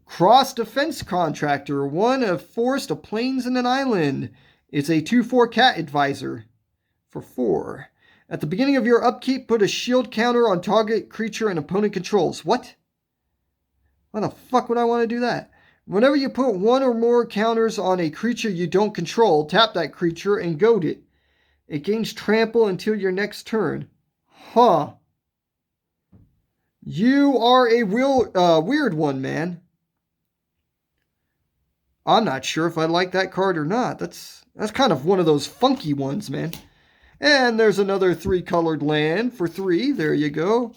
Cross Defense Contractor. 1, a forest, a plains, and an island. It's a 2/4 cat advisor for 4. At the beginning of your upkeep, put a shield counter on target creature and opponent controls. What? Why the fuck would I want to do that? Whenever you put 1 or more counters on a creature you don't control, tap that creature and goad it. It gains trample until your next turn. Huh. You are a weird one, man. I'm not sure if I like that card or not. That's kind of one of those funky ones, man. And there's another 3-colored land for 3. There you go.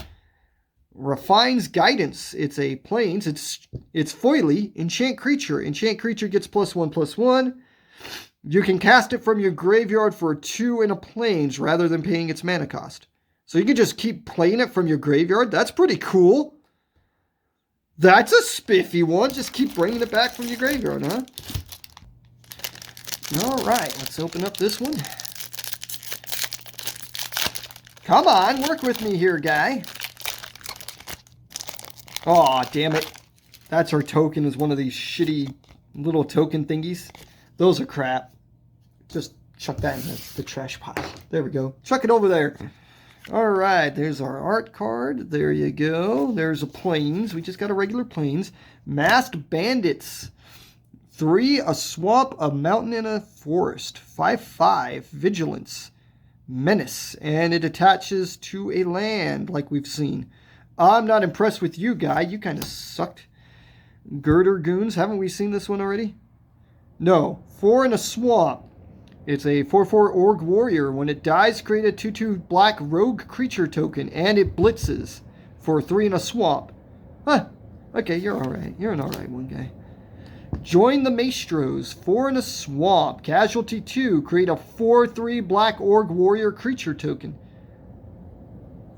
Refines Guidance. It's a plains. It's foily. Enchant creature. Enchant creature gets +1/+1. You can cast it from your graveyard for a 2 and a plains rather than paying its mana cost. So you can just keep playing it from your graveyard. That's pretty cool. That's a spiffy one. Just keep bringing it back from your graveyard, huh? All right, let's open up this one. Come on, work with me here, guy. Aw, damn it. That's our token, is one of these shitty little token thingies. Those are crap. Just chuck that in the trash pile. There we go. Chuck it over there. All right, there's our art card. There you go. There's a plains. We just got a regular plains. Masked Bandits. 3, a swamp, a mountain, and a forest. 5/5, vigilance, menace, and it attaches to a land like we've seen. I'm not impressed with you, guy. You kind of sucked. Girder Goons. Haven't we seen this one already? No. 4 in a swamp. It's a 4/4 Org Warrior. When it dies, create a 2/2 black rogue creature token, and it blitzes for 3 in a swamp. Huh. Okay, you're alright. You're an alright one, guy. Join the Maestros. 4 in a swamp. Casualty 2. Create a 4/3 black Org Warrior creature token.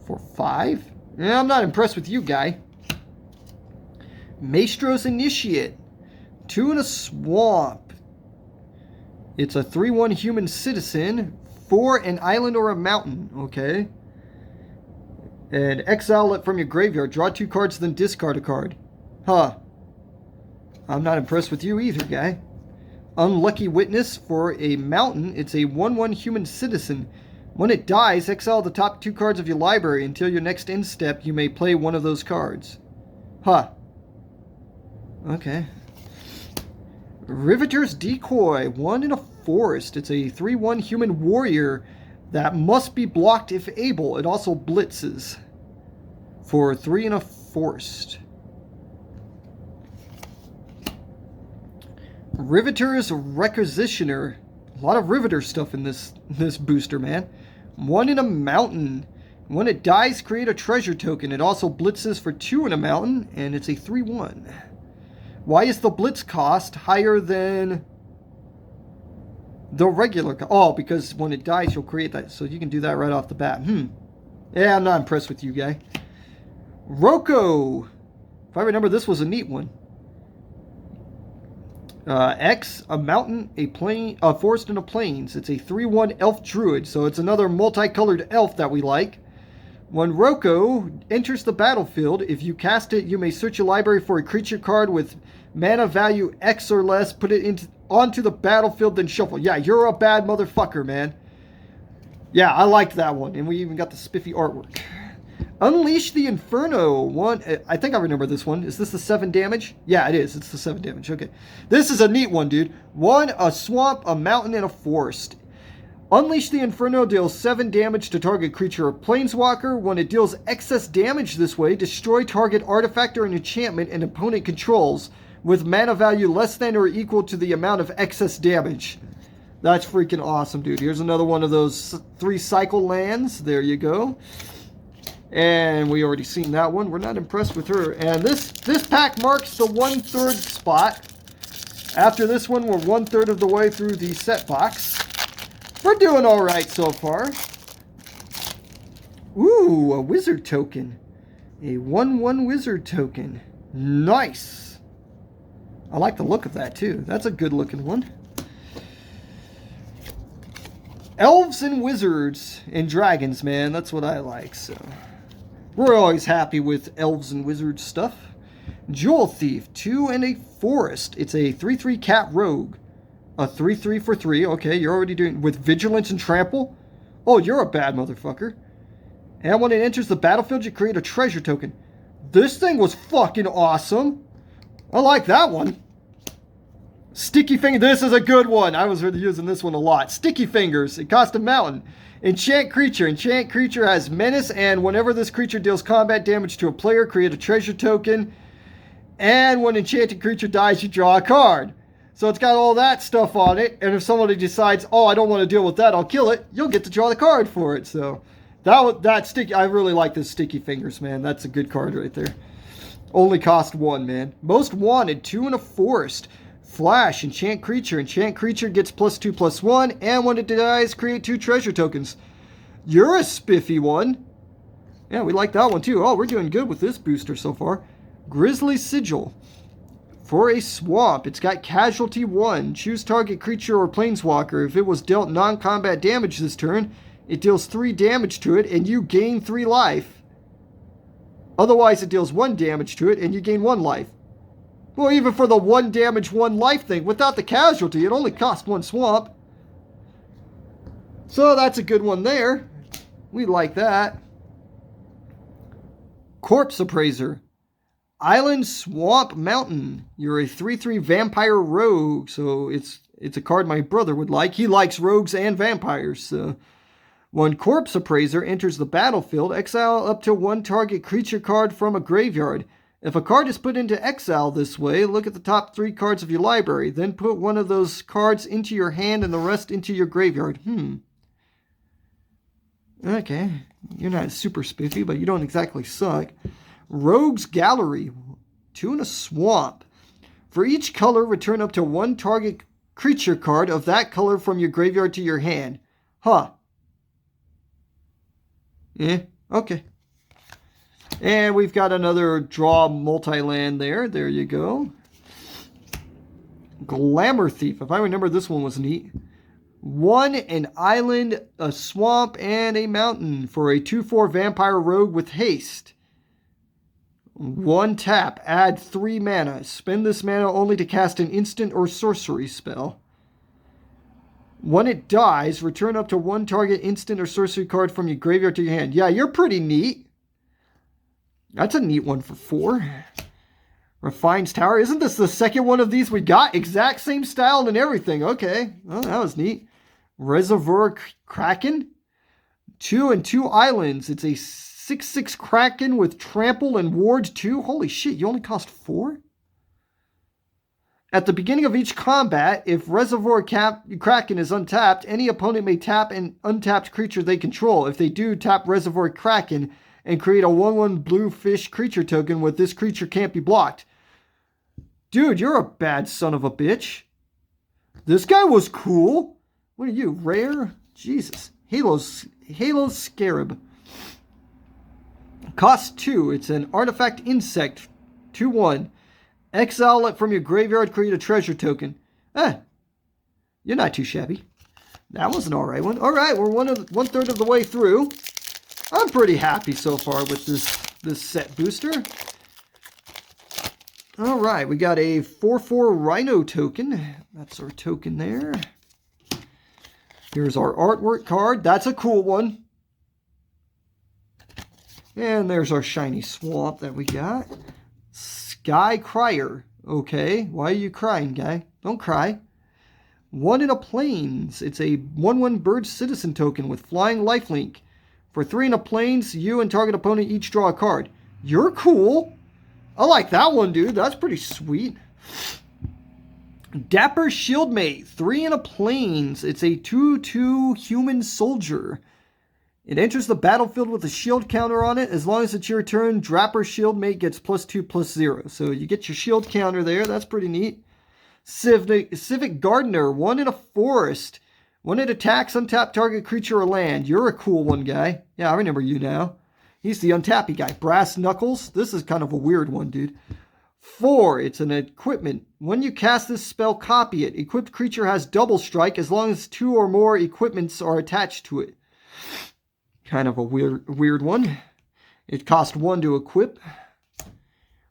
For 5? Yeah, I'm not impressed with you, guy. Maestros Initiate. 2 in a swamp. It's a 3/1 human citizen. 4 an island or a mountain. Okay. And exile it from your graveyard. Draw 2 cards, then discard a card. Huh. I'm not impressed with you either, guy. Unlucky Witness. For a mountain, it's a 1/1 human citizen. When it dies, exile the top 2 cards of your library. Until your next end step, you may play one of those cards. Huh. Okay. Riveter's Decoy. 1 in a forest. It's a 3/1 human warrior that must be blocked if able. It also blitzes for 3 in a forest. Riveter's Requisitioner. A lot of Riveter stuff in this booster, man. 1 in a mountain. When it dies, create a treasure token. It also blitzes for 2 in a mountain, and it's a 3/1. Why is the blitz cost higher than the regular cost? Oh, because when it dies, you'll create that. So you can do that right off the bat. Yeah, I'm not impressed with you, guy. Roko. If I remember, this was a neat one. X, a mountain, a plain, a forest, and a plains. It's a 3/1 elf druid, so it's another multicolored elf that we like. When Roko enters the battlefield, if you cast it, you may search your library for a creature card with mana value X or less, put it onto the battlefield, then shuffle. Yeah, you're a bad motherfucker, man. Yeah, I liked that one, and we even got the spiffy artwork. Unleash the Inferno. 1, I think I remember this one. Is this the 7 damage? Yeah, it is. It's the 7 damage. Okay. This is a neat one, dude. 1, a swamp, a mountain, and a forest. Unleash the Inferno deals 7 damage to target creature or planeswalker. When it deals excess damage this way, destroy target artifact or an enchantment an opponent controls with mana value less than or equal to the amount of excess damage. That's freaking awesome, dude. Here's another one of those 3 cycle lands. There you go. And we already seen that one. We're not impressed with her. And this pack marks the 1/3 spot. After this one, we're 1/3 of the way through the set box. We're doing all right so far. Ooh, a wizard token. A 1/1 wizard token. Nice. I like the look of that too. That's a good looking one. Elves and wizards and dragons, man. That's what I like, so... We're always happy with elves and wizards stuff. Jewel Thief, 2 and a forest. It's a 3/3 cat rogue. A 3/3 for 3. Okay, you're already doing... With vigilance and trample? Oh, you're a bad motherfucker. And when it enters the battlefield, you create a treasure token. This thing was fucking awesome. I like that one. Sticky Finger. This is a good one. I was really using this one a lot. Sticky Fingers. It cost a mountain. Enchant creature. Enchant creature has menace, and whenever this creature deals combat damage to a player, create a treasure token. And when enchanted creature dies, you draw a card. So it's got all that stuff on it. And if somebody decides, oh, I don't want to deal with that, I'll kill it, you'll get to draw the card for it. So That sticky. I really like this Sticky Fingers, man. That's a good card right there. Only cost 1, man. Most wanted, 2 in a forest. Flash, enchant creature. Enchant creature gets +2/+1, and when it dies, create 2 treasure tokens. You're a spiffy one. Yeah, we like that one too. Oh, we're doing good with this booster so far. Grizzly Sigil. For a swamp, it's got casualty 1. Choose target creature or planeswalker. If it was dealt non-combat damage this turn, it deals 3 damage to it and you gain 3 life. Otherwise, it deals 1 damage to it and you gain 1 life. Well, even for the 1 damage, 1 life thing, without the casualty, it only costs 1 swamp. So that's a good one there. We like that. Corpse Appraiser. Island, Swamp, Mountain. You're a 3/3 vampire rogue, so it's a card my brother would like. He likes rogues and vampires. When Corpse Appraiser enters the battlefield, exile up to 1 target creature card from a graveyard. If a card is put into exile this way, look at the top 3 cards of your library. Then put one of those cards into your hand and the rest into your graveyard. Okay. You're not super spiffy, but you don't exactly suck. Rogue's Gallery. 2 in a swamp. For each color, return up to 1 target creature card of that color from your graveyard to your hand. Huh. Yeah, okay. And we've got another draw multi-land there. There you go. Glamour Thief. If I remember, this one was neat. 1, an island, a swamp, and a mountain for a 2/4 vampire rogue with haste. 1 tap, add 3 mana. Spend this mana only to cast an instant or sorcery spell. When it dies, return up to 1 target instant or sorcery card from your graveyard to your hand. Yeah, you're pretty neat. That's a neat one for 4. Refines Tower. Isn't this the second one of these we got? Exact same style and everything. Okay. Well, that was neat. Reservoir Kraken. 2 and 2 islands. It's a 6/6 Kraken with Trample and Ward 2. Holy shit, you only cost 4? At the beginning of each combat, if Reservoir Kraken is untapped, any opponent may tap an untapped creature they control. If they do, tap Reservoir Kraken and create a 1/1 blue fish creature token with this creature can't be blocked. Dude, you're a bad son of a bitch. This guy was cool. What are you, rare? Jesus. Halo Scarab. Cost 2. It's an artifact insect. 2/1. Exile it from your graveyard, create a treasure token. You're not too shabby. That was an alright one. Alright, we're 1/3 of the way through. I'm pretty happy so far with this set booster. Alright, we got a 4/4 Rhino token. That's our token there. Here's our artwork card. That's a cool one. And there's our shiny swamp that we got. Sky Crier. Okay, why are you crying, guy? Don't cry. 1 in a plains. It's a 1/1 bird citizen token with flying lifelink. For 3 in a plains, you and target opponent each draw a card. You're cool. I like that one, dude. That's pretty sweet. Dapper Shieldmate. 3 in a plains. It's a 2/2 human soldier. It enters the battlefield with a shield counter on it. As long as it's your turn, Dapper Shieldmate gets +2/+0. So you get your shield counter there. That's pretty neat. Civic Gardener. 1 in a forest. When it attacks, untap target creature or land. You're a cool one, guy. Yeah, I remember you now. He's the untappy guy. Brass Knuckles. This is kind of a weird one, dude. 4. It's an equipment. When you cast this spell, copy it. Equipped creature has double strike as long as 2 or more equipments are attached to it. Kind of a weird one. It costs 1 to equip.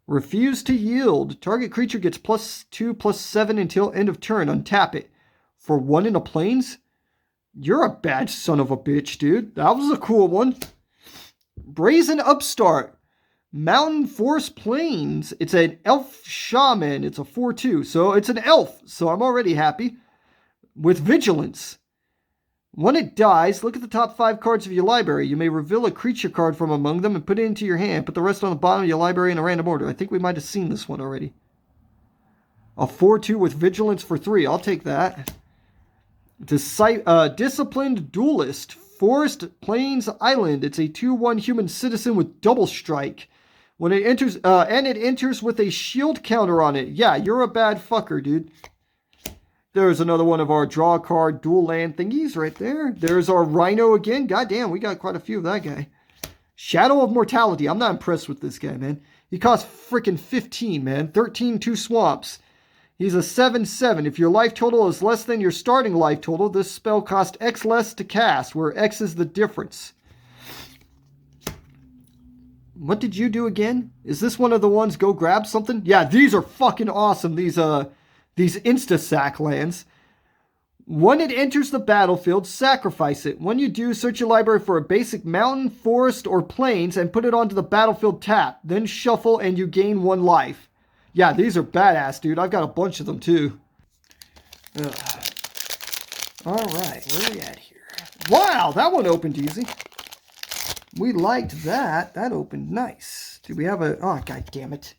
Refuse to yield. Target creature gets +2/+7 until end of turn. Untap it. For 1 in a plains? You're a bad son of a bitch, dude. That was a cool one. Brazen Upstart. Mountain Forest Plains. It's an elf shaman. It's a 4/2. So it's an elf. So I'm already happy. With vigilance. When it dies, look at the top 5 cards of your library. You may reveal a creature card from among them and put it into your hand. Put the rest on the bottom of your library in a random order. I think we might have seen this one already. A 4/2 with vigilance for 3. I'll take that. Disciplined Duelist. Forest Plains Island. It's a 2/1 human citizen with double strike. When it enters, and it enters with a shield counter on it. Yeah, you're a bad fucker, dude. There's another one of our draw card dual land thingies right there. There's our Rhino again. Goddamn, we got quite a few of that guy. Shadow of Mortality. I'm not impressed with this guy, man. He costs freaking 15, man. 13, 2 swamps. He's a 7/7. If your life total is less than your starting life total, this spell costs X less to cast, where X is the difference. What did you do again? Is this one of the ones go grab something? Yeah, these are fucking awesome. These insta-sack lands. When it enters the battlefield, sacrifice it. When you do, search your library for a basic mountain, forest, or plains and put it onto the battlefield tap. Then shuffle and you gain 1 life. Yeah, these are badass, dude. I've got a bunch of them too. Ugh. All right, where are we at here? Wow, that one opened easy. We liked that. That opened nice. Do we have a... Oh, god damn it.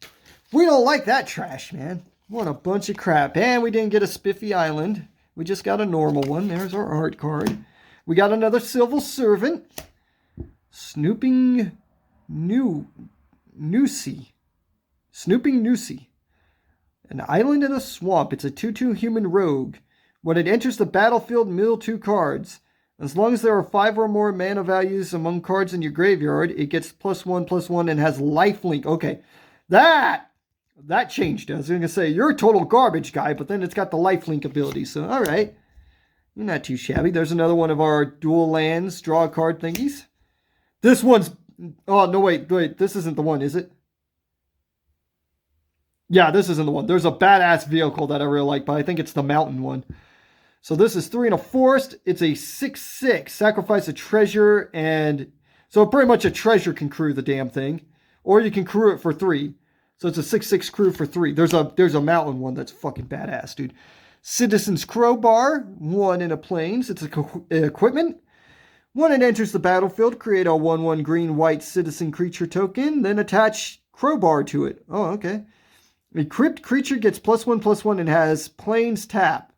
We don't like that trash, man. What a bunch of crap. And we didn't get a Spiffy Island. We just got a normal one. There's our art card. We got another Civil Servant. Snooping Newsy. Snooping Newsy. An island in a swamp. It's a 2/2 human rogue. When it enters the battlefield, mill 2 cards. As long as there are 5 or more mana values among cards in your graveyard, it gets +1/+1 and has lifelink. Okay, that changed. I was going to say, you're a total garbage guy, but then it's got the lifelink ability. So, all right. You're not too shabby. There's another one of our dual lands, draw a card thingies. This one's... Oh, no, wait. This isn't the one, is it? Yeah, this isn't the one. There's a badass vehicle that I really like, but I think it's the mountain one. So this is 3 in a forest. It's a 6/6. Sacrifice a treasure, and so pretty much a treasure can crew the damn thing, or you can crew it for 3. So it's a 6/6 crew for 3. There's a mountain one that's fucking badass, dude. Citizen's Crowbar, 1 in a plains. It's equipment. When it enters the battlefield, create a 1/1 green-white citizen creature token, then attach Crowbar to it. Oh, okay. Equipped creature gets +1/+1 and has plains tap.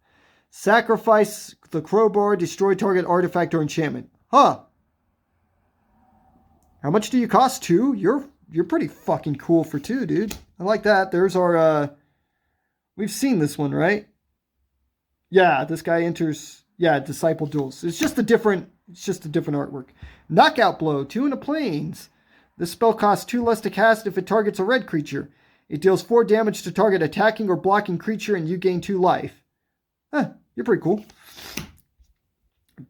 Sacrifice the Crowbar, destroy target artifact or enchantment. Huh. How much do you cost? 2? You're pretty fucking cool for 2, dude. I like that. There's our, we've seen this one, right? Yeah, this guy enters, yeah, Disciple Duels. It's just a different artwork. Knockout Blow, 2 in a plains. This spell costs 2 less to cast if it targets a red creature. It deals 4 damage to target attacking or blocking creature and you gain 2 life. Huh, you're pretty cool.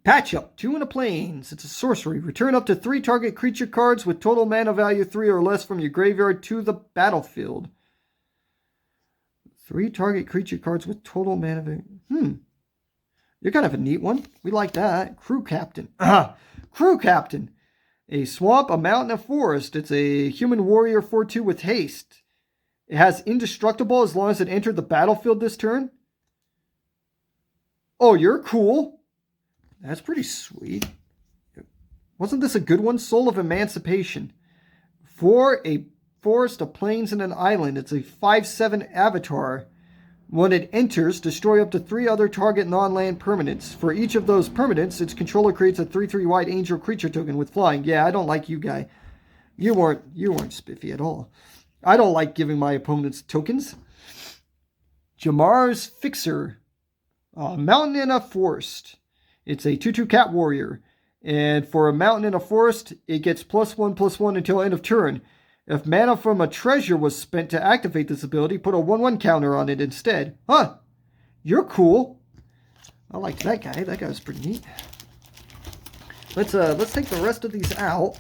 Patch Up, 2 in a plains. It's a sorcery. Return up to 3 target creature cards with total mana value 3 or less from your graveyard to the battlefield. 3 target creature cards with total mana value. You're kind of a neat one. We like that. Crew Captain. Crew Captain. A swamp, a mountain, a forest. It's a human warrior 4/2 with haste. It has indestructible as long as it entered the battlefield this turn. Oh, you're cool. That's pretty sweet. Wasn't this a good one? Soul of Emancipation. For a forest, a plains, and an island. It's a 5/7 avatar. When it enters, destroy up to 3 other target non-land permanents. For each of those permanents, its controller creates a 3/3 white angel creature token with flying. Yeah, I don't like you, guy. You weren't spiffy at all. I don't like giving my opponents tokens. Jamar's Fixer. Mountain in a forest. It's a 2/2 cat warrior. And for a mountain in a forest, it gets +1/+1 until end of turn. If mana from a treasure was spent to activate this ability, put a 1/1 counter on it instead. Huh. You're cool. I liked that guy. That guy was pretty neat. Let's take the rest of these out.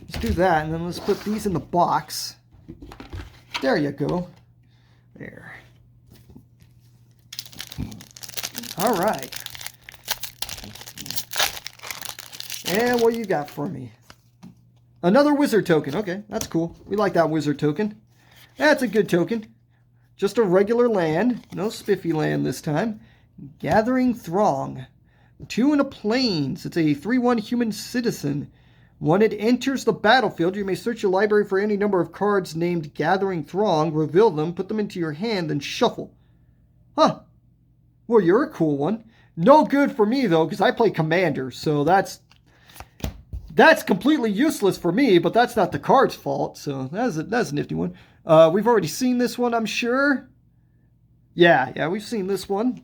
Let's do that, and then let's put these in the box. There you go. There. All right. And what you got for me? Another wizard token. Okay, that's cool. We like that wizard token. That's a good token. Just a regular land. No spiffy land this time. Gathering Throng. 2 in a plains. It's a 3/1 human citizen. When it enters the battlefield, you may search your library for any number of cards named Gathering Throng, reveal them, put them into your hand, and shuffle. Huh. Well, you're a cool one. No good for me, though, because I play Commander. So that's completely useless for me, but that's not the card's fault. So that's a nifty one. We've already seen this one, I'm sure. Yeah, we've seen this one.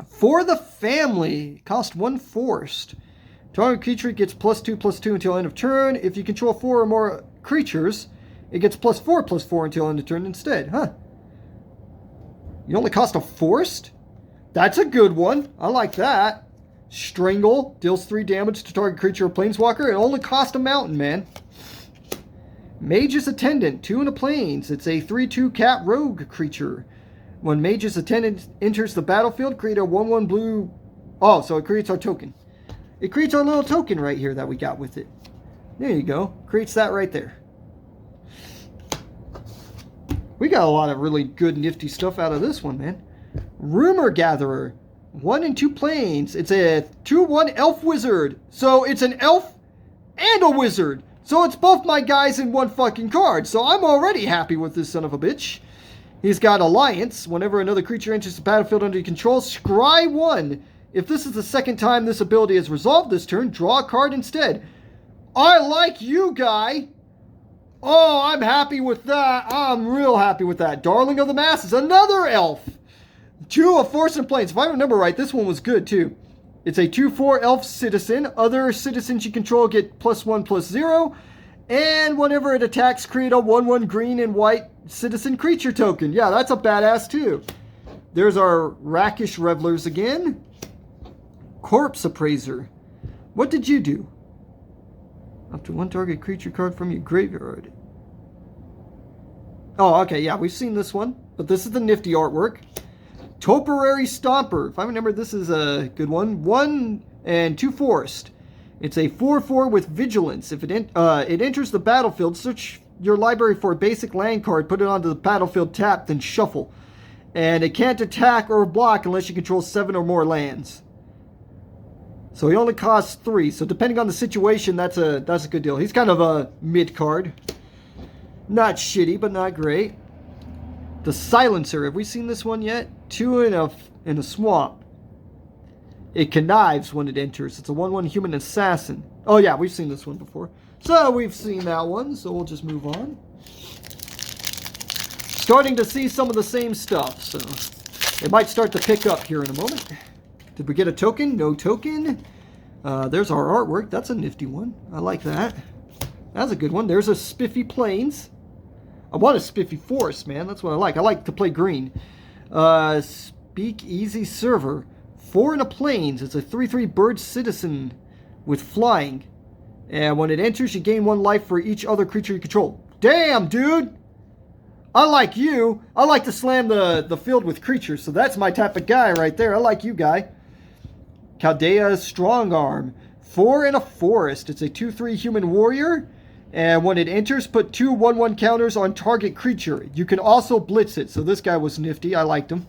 For the family, cost 1 forced. Target creature gets +2/+2 until end of turn. If you control 4 or more creatures, it gets +4/+4 until end of turn instead. Huh. You only cost a forced? That's a good one. I like that. Strangle. Deals 3 damage to target creature or planeswalker. It only cost a mountain, man. Mage's Attendant. 2 in the plains. It's a 3/2 cat rogue creature. When Mage's Attendant enters the battlefield, create a 1/1 blue... Oh, so it creates our token. It creates our little token right here that we got with it. There you go. Creates that right there. We got a lot of really good nifty stuff out of this one, man. Rumor Gatherer. 1 and 2 planes. It's a 2/1 elf wizard. So it's an elf and a wizard. So it's both my guys in one fucking card. So I'm already happy with this son of a bitch. He's got Alliance. Whenever another creature enters the battlefield under your control, scry 1. If this is the second time this ability is resolved this turn, draw a card instead. I like you, guy. Oh, I'm happy with that. I'm real happy with that. Darling of the Masses, another elf. 2 of Force and Plains. If I remember right, this one was good too. It's a 2/4 elf citizen. Other citizens you control get +1/+0. And whenever it attacks, create a 1/1 green and white citizen creature token. Yeah, that's a badass too. There's our Rakish Revelers again. Corpse Appraiser. What did you do? Up to 1 target creature card from your graveyard. Oh, okay, yeah, we've seen this one. But this is the nifty artwork. Topiary Stomper. If I remember, this is a good one. 1 and 2 forest. It's a 4/4 with Vigilance. If it enters the battlefield, search your library for a basic land card, put it onto the battlefield tapped, then shuffle. And it can't attack or block unless you control 7 or more lands. So he only costs 3. So depending on the situation, that's a good deal. He's kind of a mid card. Not shitty, but not great. The Silencer. Have we seen this one yet? 2 in a swamp. It connives when it enters. It's a 1/1 human assassin. Oh yeah, we've seen this one before. So we've seen that one, so we'll just move on. Starting to see some of the same stuff, so it might start to pick up here in a moment. Did we get a token? No token. There's our artwork. That's a nifty one. I like that. That's a good one. There's a Spiffy Plains. I want a Spiffy Forest, man. That's what I like. I like to play green. Speak Easy Server. 4 in a plains. It's a 3/3 bird citizen with flying. And when it enters, you gain 1 life for each other creature you control. Damn, dude! I like you. I like to slam the field with creatures, so that's my type of guy right there. I like you, guy. Chaldea Strongarm. 4 in a forest. It's a 2/3 human warrior. And when it enters, put 2 1/1 counters on target creature. You can also blitz it, so this guy was nifty. I liked him.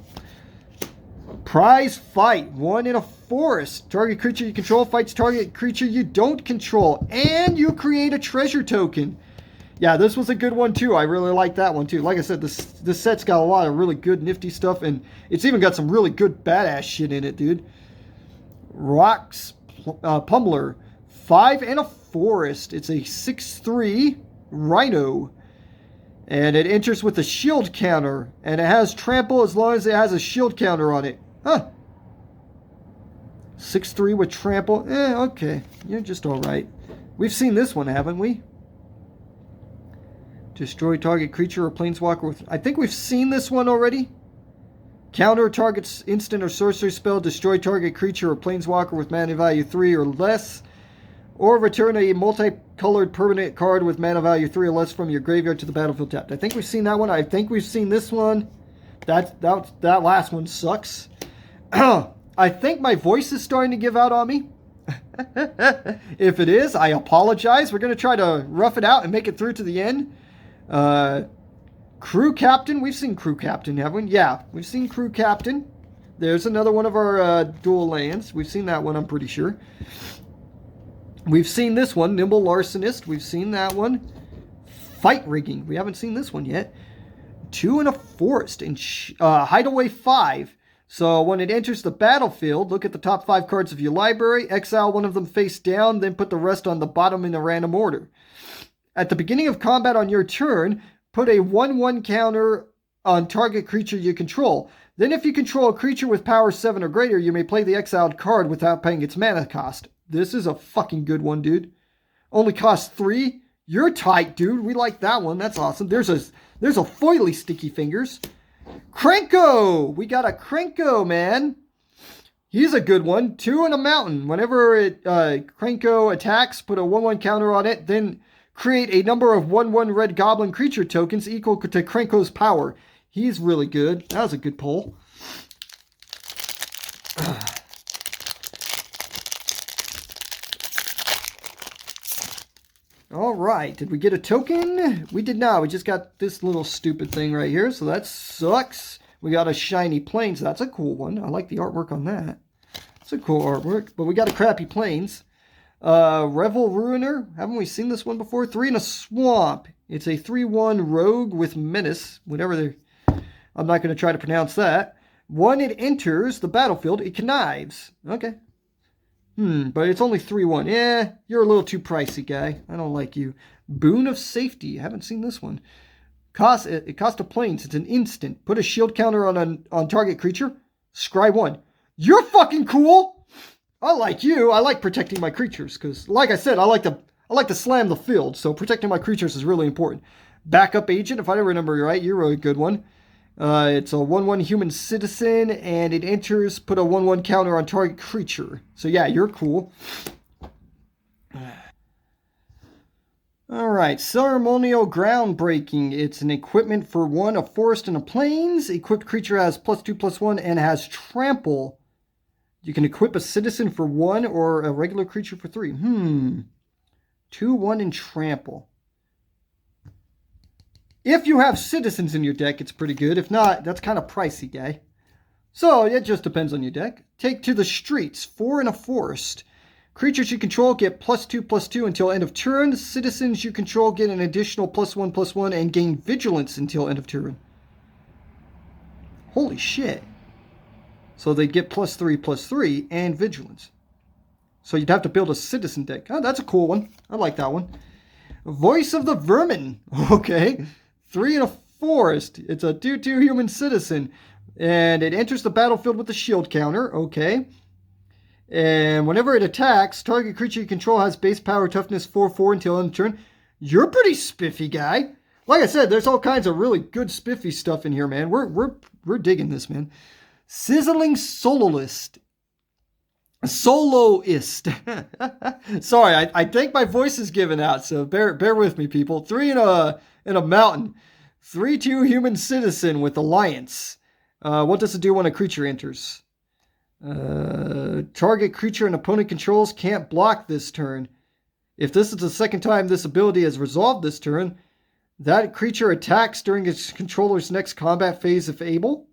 Prize Fight. 1 in a forest. Target creature you control fights target creature you don't control. And you create a treasure token. Yeah, this was a good one too. I really like that one too. Like I said, this set's got a lot of really good nifty stuff. And it's even got some really good badass shit in it, dude. Rocks Pummeler. 5 in a forest. It's a 6/3 Rhino. And it enters with a shield counter. And it has trample as long as it has a shield counter on it. Huh. 6/3 with trample. Okay. You're just alright. We've seen this one, haven't we? Destroy target creature or planeswalker with... I think we've seen this one already. Counter target's instant or sorcery spell. Destroy target creature or planeswalker with mana value 3 or less. Or return a multicolored permanent card with mana value 3 or less from your graveyard to the battlefield tapped. I think we've seen that one. I think we've seen this one. That last one sucks. I think my voice is starting to give out on me. If it is, I apologize. We're going to try to rough it out and make it through to the end. Crew Captain. We've seen Crew Captain, haven't we? Yeah, we've seen Crew Captain. There's another one of our dual lands. We've seen that one, I'm pretty sure. We've seen this one, Nimble Larcenist. We've seen that one. Fight Rigging. We haven't seen this one yet. 2 in a forest. And Hideaway 5. So when it enters the battlefield, look at the top 5 cards of your library, exile one of them face down, then put the rest on the bottom in a random order. At the beginning of combat on your turn, put a 1/1 counter on target creature you control. Then if you control a creature with power 7 or greater, you may play the exiled card without paying its mana cost. This is a fucking good one, dude. Only costs 3. You're tight, dude. We like that one. That's awesome. There's a foily Sticky Fingers. Krenko! We got a Krenko, man. He's a good one. 2 in a mountain. Whenever Krenko attacks, put a 1/1 counter on it, then create a number of 1/1 red goblin creature tokens equal to Krenko's power. He's really good. That was a good pull. All right. Did we get a token? We did not. We just got this little stupid thing right here. So that sucks. We got a shiny Plains. That's a cool one. I like the artwork on that. It's a cool artwork. But we got a crappy Plains. Revel Ruiner. Haven't we seen this one before? 3 in a swamp. It's a 3/1 rogue with menace. Whatever they're... I'm not going to try to pronounce that. When it enters the battlefield, it connives. Okay. But it's only 3/1. Yeah, you're a little too pricey, guy. I don't like you. Boon of Safety. I haven't seen this one. It costs a Plains. It's an instant. Put a shield counter on target creature. Scry 1. You're fucking cool. I like you. I like protecting my creatures because, like I said, I like to slam the field. So protecting my creatures is really important. Backup Agent. If I remember right, you're a good one. It's a 1/1 human citizen, and it enters, put a 1/1 counter on target creature. So yeah, you're cool. Alright, Ceremonial Groundbreaking. It's an equipment for 1, a forest and a plains. Equipped creature has +2/+1 and has trample. You can equip a citizen for 1 or a regular creature for 3. 2, 1, and trample. If you have citizens in your deck, it's pretty good. If not, that's kind of pricey, guy. So, it just depends on your deck. Take to the streets. 4 in a forest. Creatures you control get +2/+2 until end of turn. Citizens you control get an additional +1/+1 and gain vigilance until end of turn. Holy shit. So they get +3/+3 and vigilance. So you'd have to build a citizen deck. Oh, that's a cool one. I like that one. Voice of the Vermin. Okay. 3 in a forest. It's a 2/2 human citizen. And it enters the battlefield with a shield counter. Okay. And whenever it attacks, target creature you control has base power toughness 4/4 until end of turn. You're pretty spiffy, guy. Like I said, there's all kinds of really good spiffy stuff in here, man. We're digging this, man. Sizzling Soloist. Soloist. Sorry, I think my voice is giving out, so bear with me, people. 3 in a mountain. 3/2 human citizen with alliance. What does it do when a creature enters? Target creature an opponent controls can't block this turn. If this is the second time this ability has resolved this turn, that creature attacks during its controller's next combat phase if able.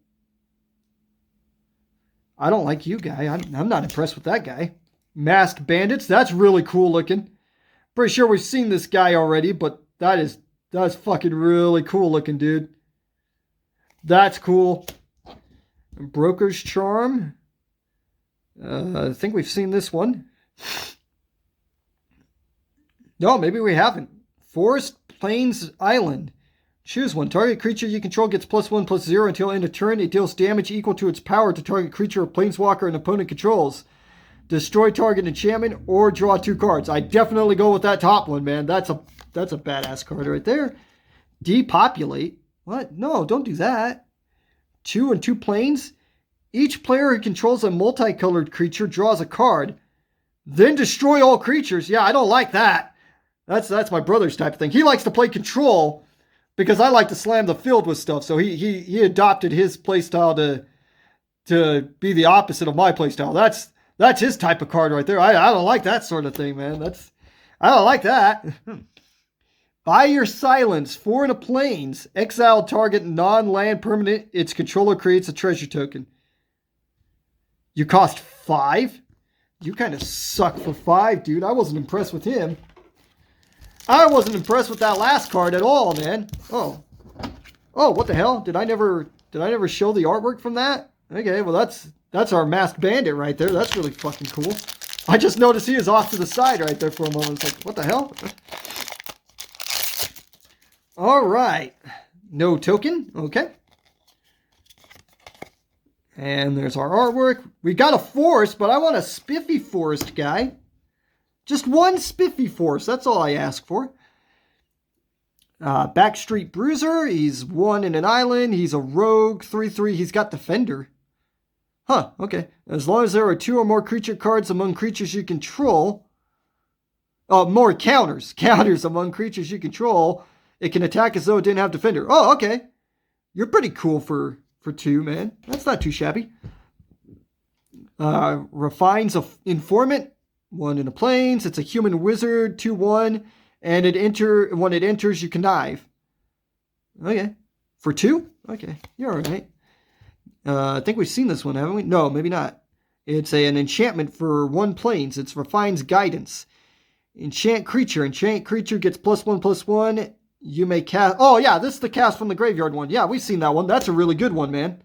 I don't like you, guy. I'm not impressed with that guy. Masked Bandits. That's really cool looking. Pretty sure we've seen this guy already, but that's fucking really cool looking, dude. That's cool. Broker's Charm. I think we've seen this one. No, maybe we haven't. Forest, Plains, Island. Choose one. Target creature you control gets +1/+0 until end of turn. It deals damage equal to its power to target creature or planeswalker an opponent controls. Destroy target enchantment or draw 2 cards. I definitely go with that top one, man. That's a badass card right there. Depopulate. What? No, don't do that. 2 and 2 planes. Each player who controls a multicolored creature draws a card. Then destroy all creatures. Yeah, I don't like that. That's my brother's type of thing. He likes to play control because I like to slam the field with stuff. So he adopted his playstyle to be the opposite of my playstyle. That's his type of card right there. I don't like that sort of thing, man. I don't like that. By your silence, 4 in a plains. Exile target non-land permanent. Its controller creates a treasure token. You cost 5? You kind of suck for 5, dude. I wasn't impressed with him. I wasn't impressed with that last card at all, man. Oh, what the hell? Did I never show the artwork from that? Okay, well that's our masked bandit right there. That's really fucking cool. I just noticed he is off to the side right there for a moment. It's like, what the hell? All right. No token. Okay. And there's our artwork. We got a forest, but I want a spiffy forest guy. Just one spiffy forest. That's all I ask for. Backstreet Bruiser. He's 1 in an island. He's a rogue. 3/3. He's got defender. Huh, okay. As long as there are 2 or more creature cards among creatures you control. More counters. Counters among creatures you control. It can attack as though it didn't have defender. Oh, okay. You're pretty cool for 2, man. That's not too shabby. Refines of Informant. 1 in the plains. It's a human wizard. 2/1. And when it enters, you connive. Okay. For 2? Okay. You're alright. I think we've seen this one, haven't we? No, maybe not. It's an enchantment for 1 plains. It's Refines Guidance. Enchant creature. Enchant creature gets +1/+1. You may cast... Oh, yeah, this is the cast from the graveyard one. Yeah, we've seen that one. That's a really good one, man.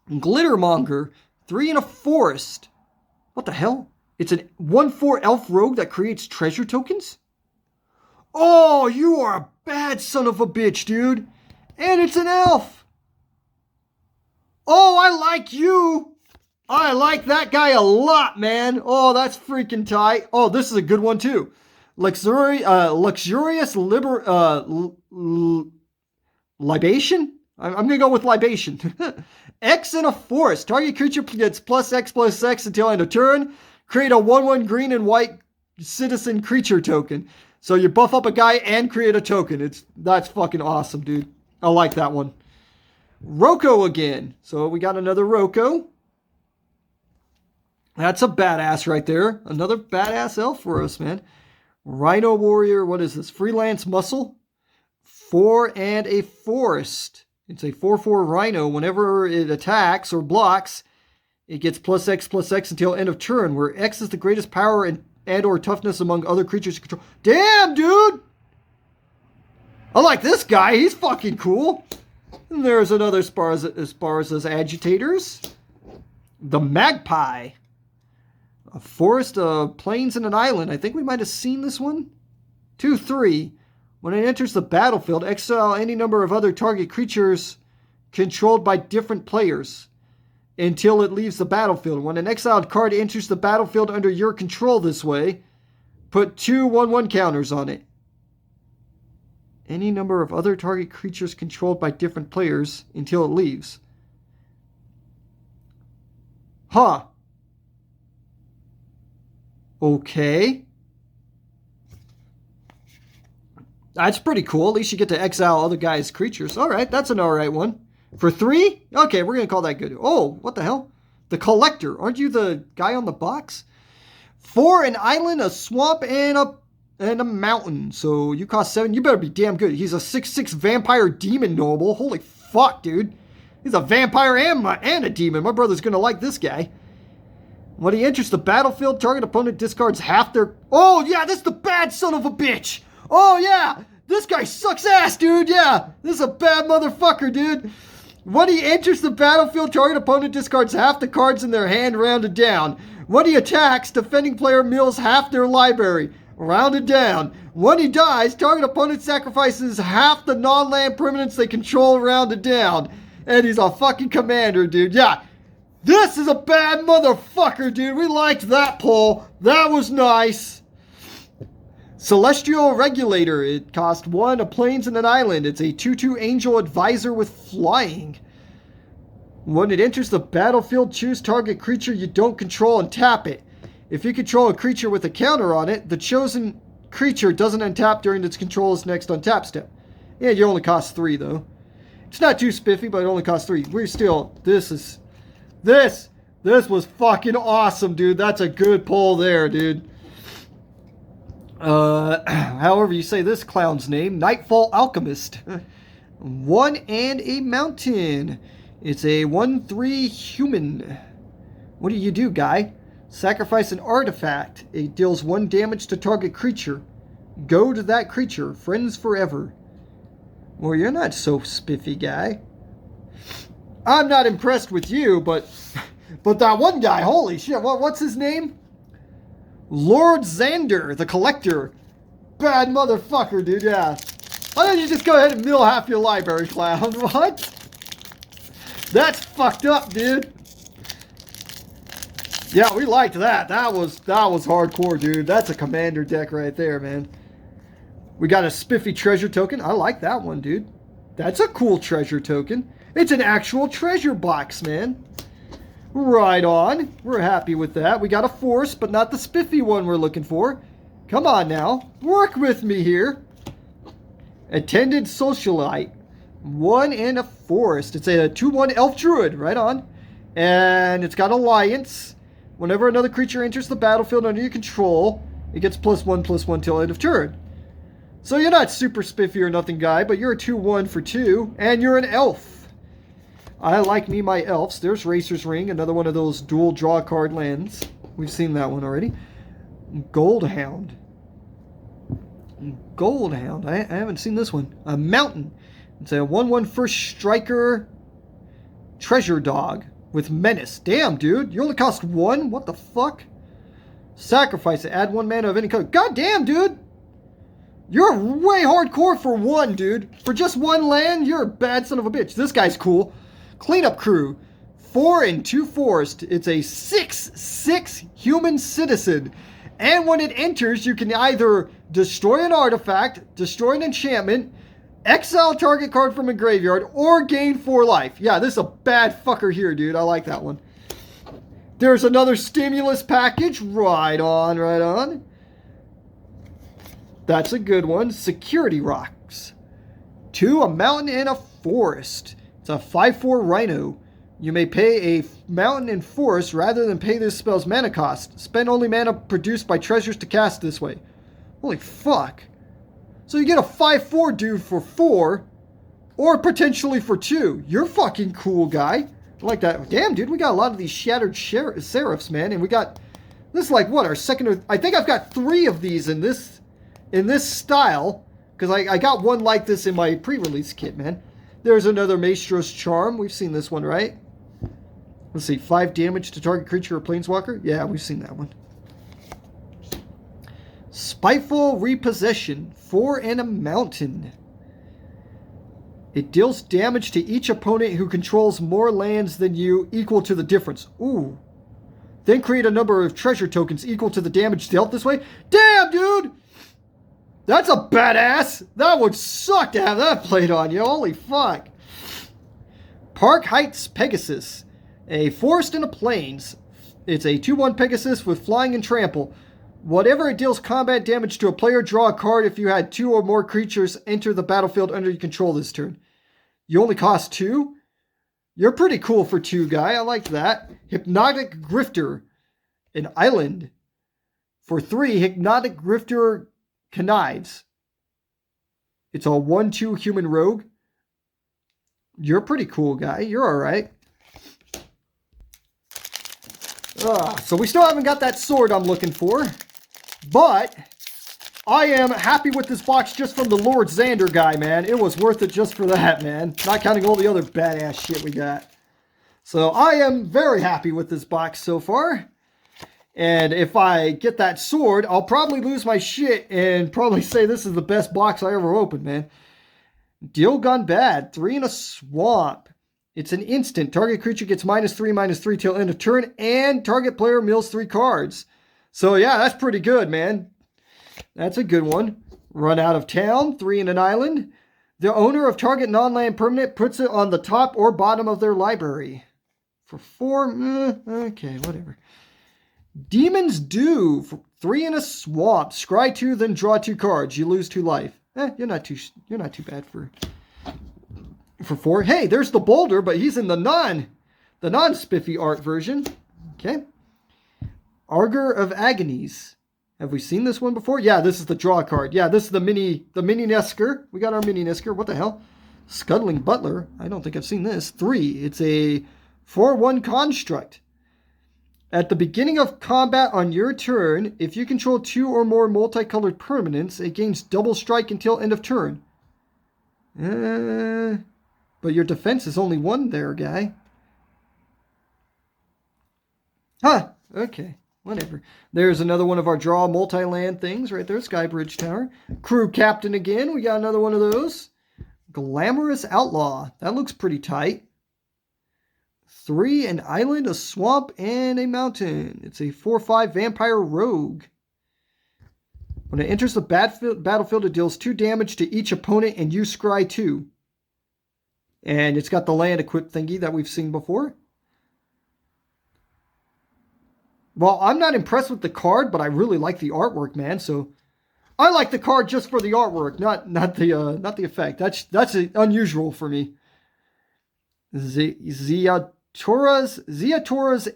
Glittermonger. 3 in a forest. What the hell? It's a 1/4 elf rogue that creates treasure tokens? Oh, you are a bad son of a bitch, dude. And it's an elf. Oh, I like you. I like that guy a lot, man. Oh, that's freaking tight. Oh, this is a good one, too. Luxurious libation? I'm going to go with libation. X in a forest. Target creature gets +X/+X until end of turn. Create a 1/1 green and white citizen creature token. So you buff up a guy and create a token. That's fucking awesome, dude. I like that one. Roko again. So we got another Roko. That's a badass right there. Another badass elf for us, man. Rhino Warrior. What is this? Freelance Muscle. 4 and a forest. It's a 4/4 Rhino. Whenever it attacks or blocks, it gets +X/+X until end of turn, where X is the greatest power and or toughness among other creatures you control. Damn, dude! I like this guy. He's fucking cool. And there's another Sparza's Agitators. The Magpie. A forest, plains, and an island. I think we might have seen this one. 2/3. When it enters the battlefield, exile any number of other target creatures controlled by different players until it leaves the battlefield. When an exiled card enters the battlefield under your control this way, put 2 1/1 counters on it. Any number of other target creatures controlled by different players until it leaves. Huh. Okay. That's pretty cool. At least you get to exile other guys' creatures. Alright, that's an alright one. For 3? Okay, we're going to call that good. Oh, what the hell? The Collector. Aren't you the guy on the box? 4, an island, a swamp, and a mountain. So you cost 7. You better be damn good. He's a 6/6 vampire demon noble. Holy fuck, dude. He's a vampire and a demon. My brother's going to like this guy. When he enters the battlefield, target opponent discards half their... Oh, yeah, this is the bad son of a bitch. Oh, yeah. This guy sucks ass, dude. Yeah, this is a bad motherfucker, dude. When he enters the battlefield, target opponent discards half the cards in their hand rounded down. When he attacks, defending player mills half their library. Rounded down. When he dies, target opponent sacrifices half the non-land permanents they control rounded down. And he's a fucking commander, dude. Yeah. This is a bad motherfucker, dude. We liked that pull. That was nice. Celestial Regulator. It cost 1, a plains and an island. It's a 2/2 Angel Advisor with flying. When it enters the battlefield, choose target creature you don't control and tap it. If you control a creature with a counter on it, the chosen creature doesn't untap during its control's next untap step. Yeah, you only cost 3 though. It's not too spiffy, but it only costs 3. We're still... This was fucking awesome, dude. That's a good pull there, dude. However you say this clown's name, Nightfall Alchemist. 1 and a mountain. It's a 1/3 human. What do you do, guy? Sacrifice an artifact. It deals 1 damage to target creature. Go to that creature. Friends forever. Well, you're not so spiffy, guy. I'm not impressed with you, but that one guy, holy shit, what's his name? Lord Xander, the Collector. Bad motherfucker, dude, yeah. Why don't you just go ahead and mill half your library, clown? What? That's fucked up, dude. Yeah, we liked that. That was hardcore, dude. That's a commander deck right there, man. We got a spiffy treasure token. I like that one, dude. That's a cool treasure token. It's an actual treasure box, man. Right on. We're happy with that. We got a force, but not the spiffy one we're looking for. Come on now. Work with me here. Attended Socialite. 1 in a forest. It's a 2/1 elf druid. Right on. And it's got Alliance. Whenever another creature enters the battlefield under your control, it gets +1/+1 till end of turn. So you're not super spiffy or nothing guy, but you're a 2/1 for 2, and you're an elf. I like me my elves. There's Racer's Ring, another one of those dual draw card lands. We've seen that one already. Goldhound. Goldhound. I haven't seen this one. A Mountain. It's a 1/1 first striker treasure dog with menace. Damn, dude. You only cost 1? What the fuck? Sacrifice it. Add 1 mana of any color. God damn, dude. You're way hardcore for 1, dude. For just 1 land, you're a bad son of a bitch. This guy's cool. Cleanup Crew. 4 and 2 forest. It's a 6/6 human citizen. And when it enters, you can either destroy an artifact, destroy an enchantment, exile target card from a graveyard, or gain 4 life. Yeah, this is a bad fucker here, dude. I like that one. There's another stimulus package. Right on, right on. That's a good one. Security Rocks. 2, a mountain and a forest. It's a 5/4 Rhino. You may pay a mountain and forest rather than pay this spell's mana cost. Spend only mana produced by treasures to cast this way. Holy fuck. So you get a 5/4 dude for 4, or potentially for 2. You're fucking cool, guy. I like that. Damn, dude, we got a lot of these Shattered Seraphs, man. And we got, this is like, what, our second or, I think I've got 3 of these in this style, because I got one like this in my pre-release kit, man. There's another Maestro's Charm. We've seen this one, right? Let's see, 5 damage to target creature or planeswalker. Yeah, we've seen that one. Spiteful Repossession. 4 and a mountain. It deals damage to each opponent who controls more lands than you, equal to the difference. Ooh. Then create a number of treasure tokens equal to the damage dealt this way. Damn, dude! That's a badass! That would suck to have that played on you. Holy fuck. Park Heights Pegasus. A forest and a plains. It's a 2/1 Pegasus with flying and trample. Whatever it deals combat damage to a player, draw a card. If you had 2 or more creatures enter the battlefield under your control this turn. You only cost 2? You're pretty cool for 2, guy. I like that. Hypnotic Grifter. An island. For 3, Hypnotic Grifter connives. It's a 1/2 human rogue. You're a pretty cool, guy. You're alright. So we still haven't got that sword I'm looking for. But I am happy with this box just from the Lord Xander guy, man. It was worth it just for that, man. Not counting all the other badass shit we got. So I am very happy with this box so far. And if I get that sword, I'll probably lose my shit and probably say this is the best box I ever opened, man. Deal Gone Bad. 3 in a swamp. It's an instant. Target creature gets -3/-3 till end of turn, and target player mills 3 cards. So yeah, that's pretty good, man. That's a good one. Run out of town. 3 in an island. The owner of target non-land permanent puts it on the top or bottom of their library. For 4, okay, whatever. Demon's Due. For 3 in a swamp. Scry 2, then draw 2 cards. You lose 2 life. You're not too bad for 4. Hey, there's the Boulder, but he's in the non-spiffy art version. Okay. Augur of Agonies. Have we seen this one before? Yeah, this is the draw card. Yeah, this is the mini Nesker. We got our mini Nesker. What the hell? Scuttling Butler. I don't think I've seen this. 3. It's a 4/1 construct. At the beginning of combat on your turn, if you control 2 or more multicolored permanents, it gains double strike until end of turn. But your defense is only 1 there, guy. Huh. Okay. Whatever. There's another one of our draw multi-land things right there. Skybridge Tower. Crew Captain again. We got another one of those. Glamorous Outlaw. That looks pretty tight. 3, an island, a swamp, and a mountain. It's a 4/5 Vampire Rogue. When it enters the battlefield, it deals 2 damage to each opponent and you scry 2. And it's got the land equip thingy that we've seen before. Well, I'm not impressed with the card, but I really like the artwork, man. So I like the card just for the artwork, not the effect. That's unusual for me. Ziatora's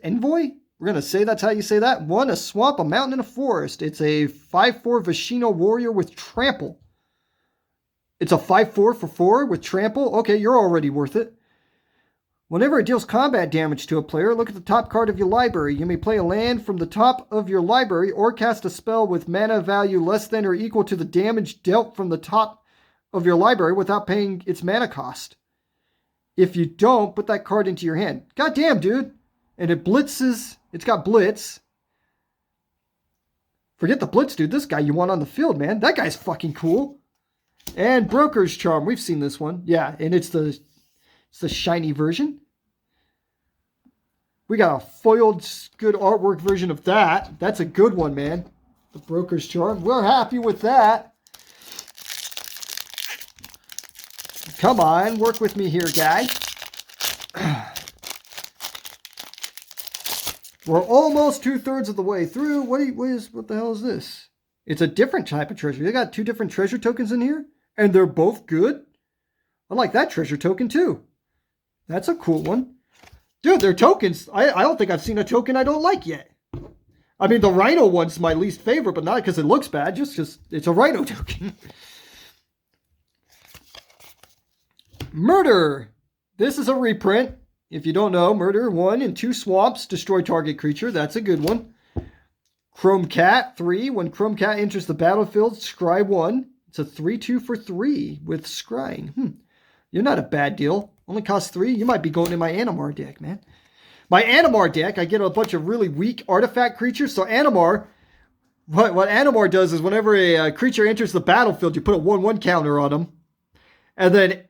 Envoy. We're gonna say that's how you say that. 1, a swamp, a mountain, and a forest. It's a 5/4 Vashino warrior with trample. It's a 5/4 for 4 with trample. Okay, you're already worth it. Whenever it deals combat damage to a player, look at the top card of your library. You may play a land from the top of your library or cast a spell with mana value less than or equal to the damage dealt from the top of your library without paying its mana cost. If you don't, put that card into your hand. God damn, dude. And it blitzes. It's got blitz. Forget the blitz, dude. This guy you want on the field, man. That guy's fucking cool. And Broker's Charm. We've seen this one. Yeah, and it's the shiny version. We got a foiled good artwork version of that. That's a good one, man. The Broker's Charm. We're happy with that. Come on, work with me here, guy. We're almost 2/3 of the way through. What the hell is this? It's a different type of treasure. They got 2 different treasure tokens in here, and they're both good. I like that treasure token too. That's a cool one. Dude, they're tokens. I don't think I've seen a token I don't like yet. I mean, the Rhino one's my least favorite, but not because it looks bad, just because it's a Rhino token. Murder. This is a reprint. If you don't know, murder 1 and 2 swamps, destroy target creature. That's a good one. Chrome Cat 3. When Chrome Cat enters the battlefield, scry 1. It's a 3/2 for 3 with scrying. You're not a bad deal. Only costs 3. You might be going in my Animar deck, man. My Animar deck, I get a bunch of really weak artifact creatures. So Animar, what Animar does is whenever a creature enters the battlefield, you put a 1/1 counter on them. And then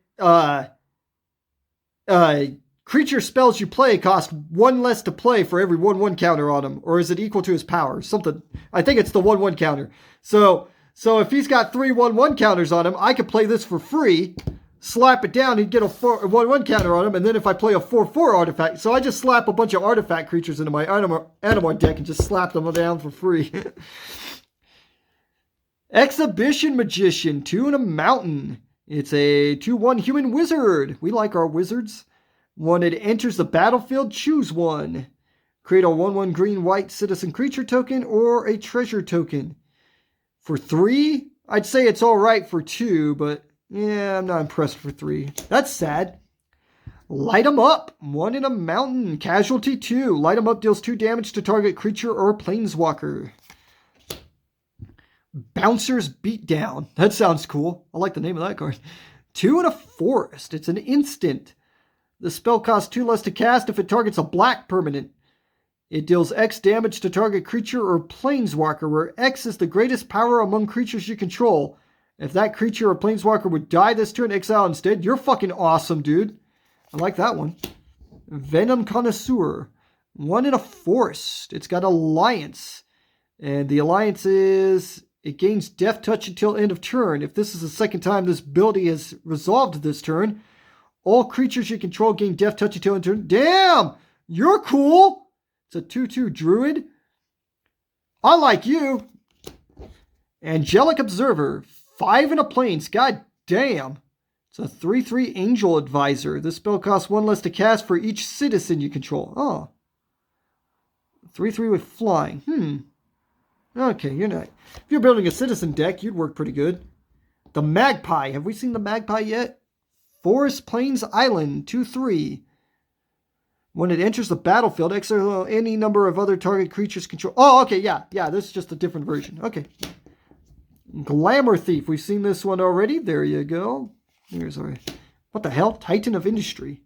creature spells you play cost 1 less to play for every 1/1 counter on him. Or is it equal to his power? Something. I think it's the 1/1 counter. So if he's got 3 1/1 counters on him, I could play this for free, slap it down, he'd get a 1/1 counter on him, and then if I play a 4/4 artifact, so I just slap a bunch of artifact creatures into my Animar deck and just slap them down for free. Exhibition Magician, 2 and a mountain. It's a 2/1 human wizard. We like our wizards. When it enters the battlefield, choose 1. Create a 1/1 green-white citizen creature token or a treasure token. For 3, I'd say it's all right for 2, but yeah, I'm not impressed for 3. That's sad. Light 'em up. 1 in a mountain. Casualty 2. Light 'em up deals 2 damage to target creature or planeswalker. Bouncer's Beatdown. That sounds cool. I like the name of that card. 2 in a forest. It's an instant. The spell costs 2 less to cast if it targets a black permanent. It deals X damage to target creature or planeswalker, where X is the greatest power among creatures you control. If that creature or planeswalker would die this turn, exile instead. You're fucking awesome, dude. I like that one. Venom Connoisseur. 1 in a forest. It's got Alliance. And the Alliance is... It gains Death Touch until end of turn. If this is the second time this ability has resolved this turn, all creatures you control gain Death Touch until end of turn. Damn! You're cool! It's a 2/2 Druid. I like you. Angelic Observer. 5 in a plains. God damn. It's a 3/3 Angel Advisor. This spell costs 1 less to cast for each citizen you control. Oh. 3/3 with flying. Okay, you're not. If you're building a citizen deck, you'd work pretty good. The Magpie. Have we seen the Magpie yet? Forest Plains Island. 2/3. When it enters the battlefield, exile any number of other target creatures control. Oh, okay, yeah. This is just a different version. Okay. Glamour Thief. We've seen this one already. There you go. Here's our What the hell? Titan of Industry.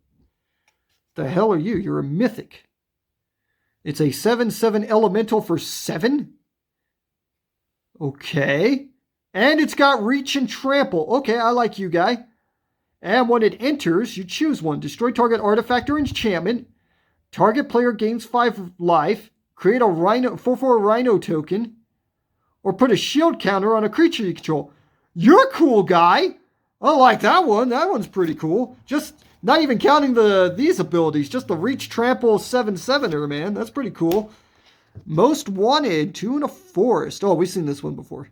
The hell are you? You're a mythic. It's a 7/7 elemental for 7? Okay. And it's got reach and trample. Okay, I like you, guy. And when it enters, you choose one. Destroy target artifact or enchantment. Target player gains 5 life. Create a rhino 4/4 rhino token. Or put a shield counter on a creature you control. You're a cool guy. I like that one. That one's pretty cool. Just not even counting these abilities. Just the reach trample 7/7er, man. That's pretty cool. Most wanted, 2 in a forest. Oh, we've seen this one before.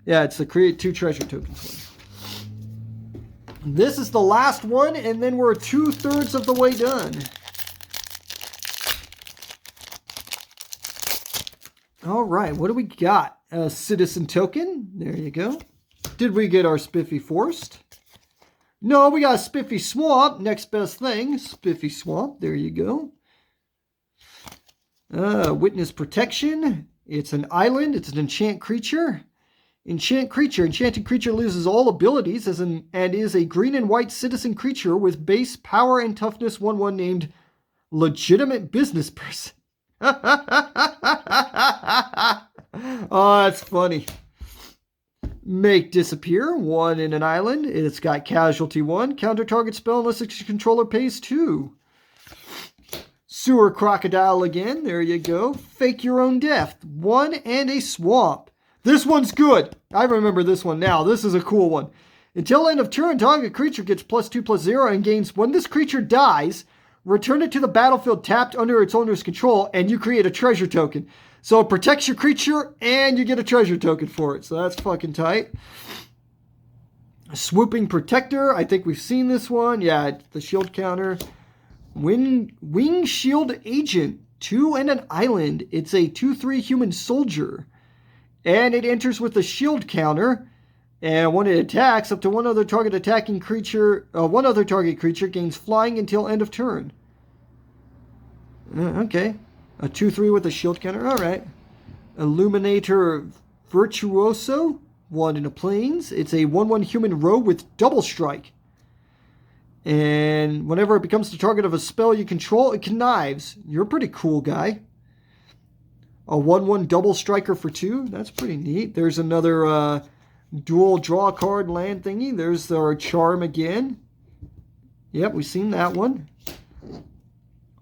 Yeah, it's the create 2 treasure tokens one. This is the last one, and then we're 2/3 of the way done. All right, what do we got? A citizen token. There you go. Did we get our Spiffy Forest? No, we got a Spiffy Swamp. Next best thing. Spiffy Swamp. There you go. Witness Protection. It's an island. It's an enchant creature. Enchant creature. Enchanted creature loses all abilities and is a green and white citizen creature with base power and toughness 1/1 named Legitimate Business Person. Oh, that's funny. Make disappear 1 in an island. It's got casualty 1. Counter target spell unless its controller pays 2. Sewer crocodile again. There you go. Fake your own death. 1 and a swamp. This one's good. I remember this one now. This is a cool one. Until end of turn, target creature gets +2/+0 and gains when this creature dies. Return it to the battlefield tapped under its owner's control, and you create a treasure token. So it protects your creature, and you get a treasure token for it. So that's fucking tight. Swooping Protector. I think we've seen this one. Yeah, it's the shield counter. Wing Shield Agent. 2 and an island. It's a 2/3 human soldier. And it enters with a shield counter. And when it attacks, up to one other target creature gains flying until end of turn. Okay. A 2/3 with a shield counter. All right. Illuminator Virtuoso. 1 in a plains. It's a 1/1 human rogue with double strike. And whenever it becomes the target of a spell you control, it connives. You're a pretty cool guy. A 1/1 double striker for 2. That's pretty neat. There's another dual draw card land thingy. There's our charm again. Yep, we've seen that one.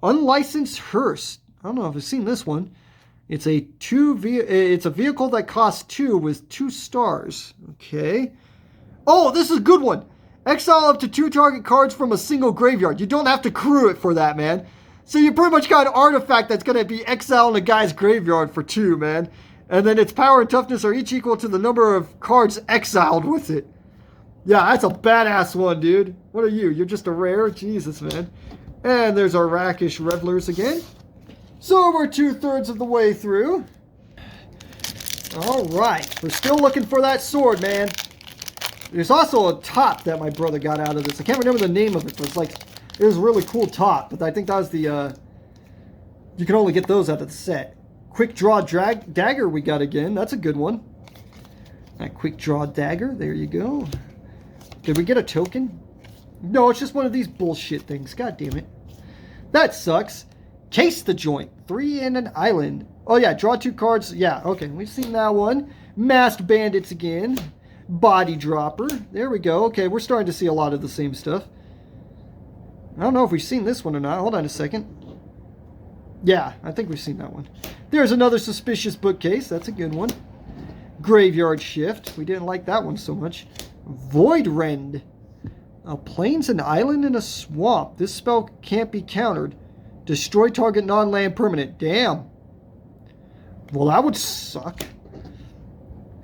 Unlicensed Hearse. I don't know if I've seen this one. It's a vehicle that costs 2 with 2 stars. Okay. Oh, this is a good one. Exile up to 2 target cards from a single graveyard. You don't have to crew it for that, man. So you pretty much got an artifact that's going to be exiled in a guy's graveyard for 2, man. And then its power and toughness are each equal to the number of cards exiled with it. Yeah, that's a badass one, dude. What are you? You're just a rare? Jesus, man. And there's our Rakish Revelers again. So we're 2/3 of the way through. All right. We're still looking for that sword, man. There's also a top that my brother got out of this. I can't remember the name of it, but it was a really cool top. But I think that was the, you can only get those out of the set. Quick Draw Dagger we got again. That's a good one. That Quick Draw Dagger. There you go. Did we get a token? No, it's just one of these bullshit things. God damn it. That sucks. Case the Joint. 3 and an island. Oh, yeah. Draw 2 cards. Yeah, okay. We've seen that one. Masked Bandits again. Body Dropper. There we go. Okay, we're starting to see a lot of the same stuff. I don't know if we've seen this one or not. Hold on a second. Yeah, I think we've seen that one. There's another Suspicious Bookcase. That's a good one. Graveyard Shift. We didn't like that one so much. Void Rend. A plains, an island, and a swamp. This spell can't be countered. Destroy target non-land permanent. Damn. Well, that would suck.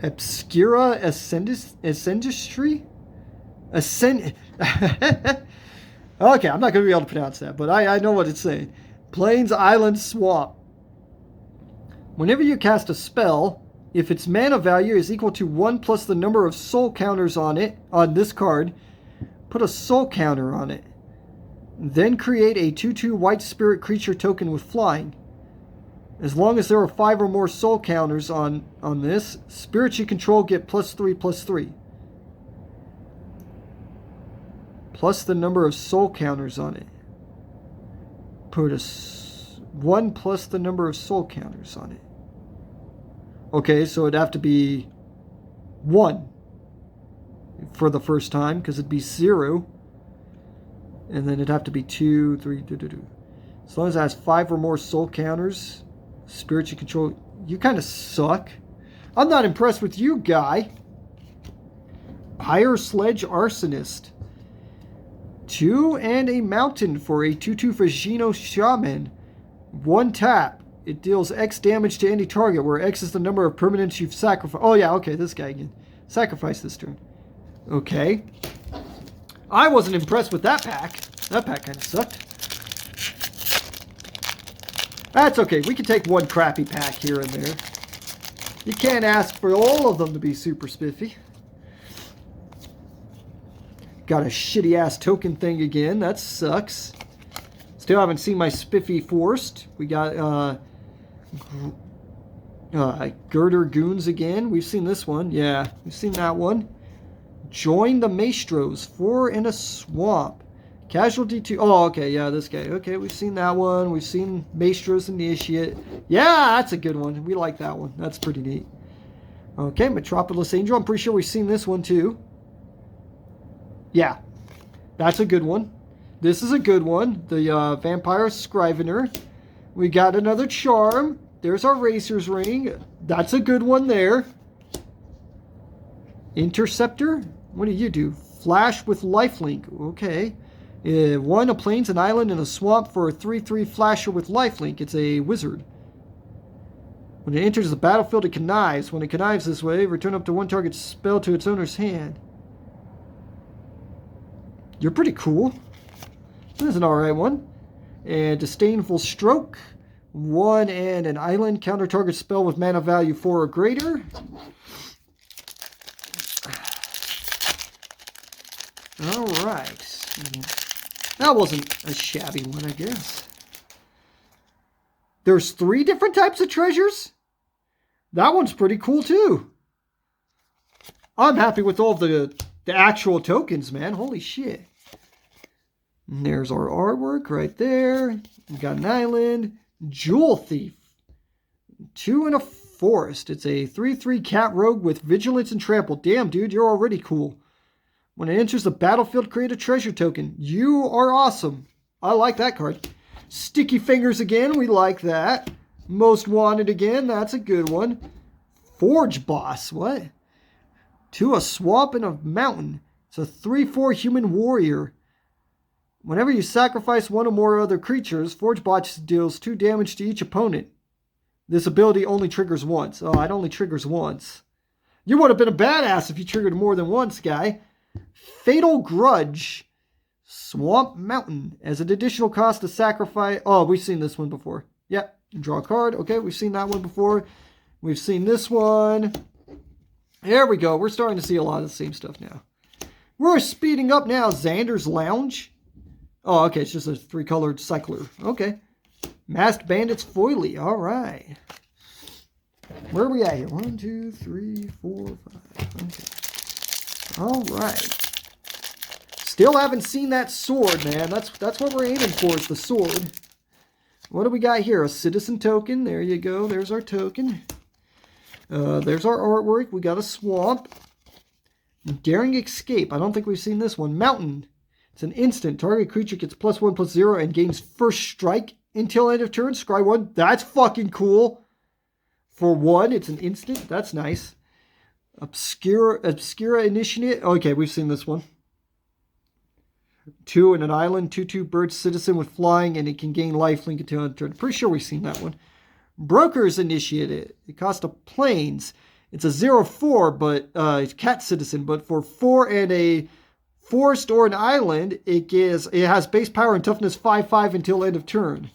Obscura Ascendistry? Okay, I'm not going to be able to pronounce that, but I know what it's saying. Plains, island, swamp. Whenever you cast a spell, if its mana value is equal to 1 plus the number of soul counters on this card, put a soul counter on it. Then create a 2/2 white spirit creature token with flying. As long as there are 5 or more soul counters on this, spirits you control get +3/+3. plus the number of soul counters on it. Put a 1 plus the number of soul counters on it. Okay, so it'd have to be 1 for the first time, because it'd be 0. And then it'd have to be 2, 3, 2. As long as it has 5 or more soul counters, spirits you control. You kind of suck. I'm not impressed with you, guy. Higher Sledge Arsonist. 2 and a mountain for a 2/2 Fagino Shaman. 1 tap. It deals X damage to any target, where X is the number of permanents you've sacrificed. Oh yeah, okay, this guy again. Sacrifice this turn. Okay. I wasn't impressed with that pack. That pack kind of sucked. That's okay. We can take one crappy pack here and there. You can't ask for all of them to be super spiffy. Got a shitty-ass token thing again. That sucks. Still haven't seen my spiffy forced. We got Girder Goons again. We've seen this one. Yeah, we've seen that one. Join the Maestros. 4 in a swamp. Casualty 2. Oh, okay. Yeah, this guy. Okay, we've seen that one. We've seen Maestros Initiate. Yeah, that's a good one. We like that one. That's pretty neat. Okay, Metropolis Angel. I'm pretty sure we've seen this one too. Yeah, that's a good one. This is a good one. The Vampire Scrivener. We got another Charm. There's our Racer's Ring. That's a good one there. Interceptor. What do you do? Flash with Lifelink. Okay. 1, a plains, an island, and a swamp for a 3/3 flasher with lifelink. It's a wizard. When it enters the battlefield, it connives. When it connives this way, return up to 1 target spell to its owner's hand. You're pretty cool. This is an alright one. And Disdainful Stroke. 1 and an island. Counter target spell with mana value 4 or greater. Alright. That wasn't a shabby one, I guess. There's 3 different types of treasures? That one's pretty cool, too. I'm happy with all the actual tokens, man. Holy shit. And there's our artwork right there. We got an island. Jewel Thief. 2 in a forest. It's a 3/3 cat rogue with vigilance and trample. Damn, dude, you're already cool. When it enters the battlefield, create a treasure token. You are awesome. I like that card. Sticky Fingers again. We like that. Most Wanted again. That's a good one. Forge Boss. What? 2, a swamp and a mountain. It's a 3/4 human warrior. Whenever you sacrifice 1 or more other creatures, Forge Boss deals 2 damage to each opponent. This ability only triggers once. Oh, it only triggers once. You would have been a badass if you triggered more than once, guy. Fatal Grudge. Swamp Mountain. As an additional cost to sacrifice... Oh, we've seen this one before. Yep. Draw a card. Okay, we've seen that one before. We've seen this one. There we go. We're starting to see a lot of the same stuff now. We're speeding up now. Xander's Lounge. Oh, okay. It's just a 3-colored cycler. Okay. Masked Bandits Foily. All right. Where are we at here? 1, 2, 3, 4, 5. Okay. All right. Still haven't seen that sword, man. That's what we're aiming for, is the sword. What do we got here? A citizen token. There you go. There's our token. There's our artwork. We got a swamp. Daring Escape. I don't think we've seen this one. Mountain. It's an instant. Target creature gets +1/+0 and gains first strike until end of turn. Scry 1. That's fucking cool. For 1, it's an instant. That's nice. Obscura Initiate. Okay, we've seen this one. 2 in an island. 2/2 bird citizen with flying, and it can gain lifelink until end of turn. Pretty sure we've seen that one. Broker's Initiate. It costs a plains. It's a 0/4, but it's cat citizen. But for 4 and a forest or an island, it has base power and toughness 5/5 until end of turn.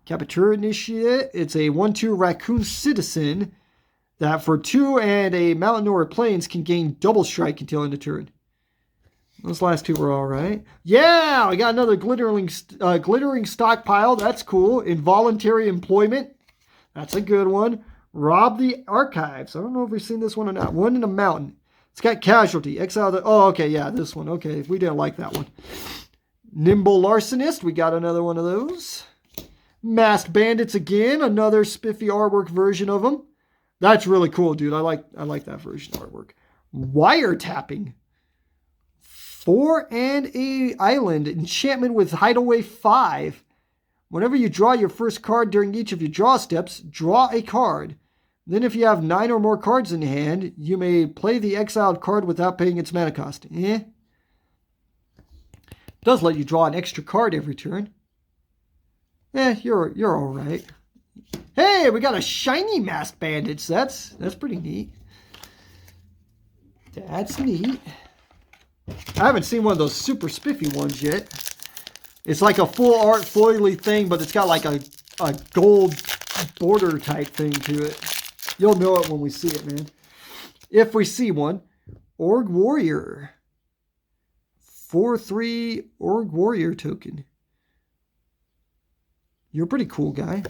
Capenna Initiate. It's a 1/2 raccoon citizen that for 2 and a mountain or a plains can gain double strike until end of turn. Those last 2 were all right. Yeah, I got another glittering stockpile. That's cool. Involuntary Employment. That's a good one. Rob the Archives. I don't know if we've seen this one or not. 1 in a mountain. It's got Casualty. Exile the... Oh, okay, yeah, this one. Okay, we didn't like that one. Nimble Larcenist. We got another one of those. Masked Bandits again. Another spiffy artwork version of them. That's really cool, dude. I like that version of artwork. Wiretapping. 4 and a island. Enchantment with Hideaway 5. Whenever you draw your first card during each of your draw steps, draw a card. Then if you have 9 or more cards in hand, you may play the exiled card without paying its mana cost. Does let you draw an extra card every turn. You're all right. Hey, we got a shiny Masked Bandits. That's pretty neat. That's neat. I haven't seen one of those super spiffy ones yet. It's like a full art foily thing, but it's got like a gold border type thing to it. You'll know it when we see it, man. If we see one. Org Warrior. 4/3 Org Warrior token. You're a pretty cool guy.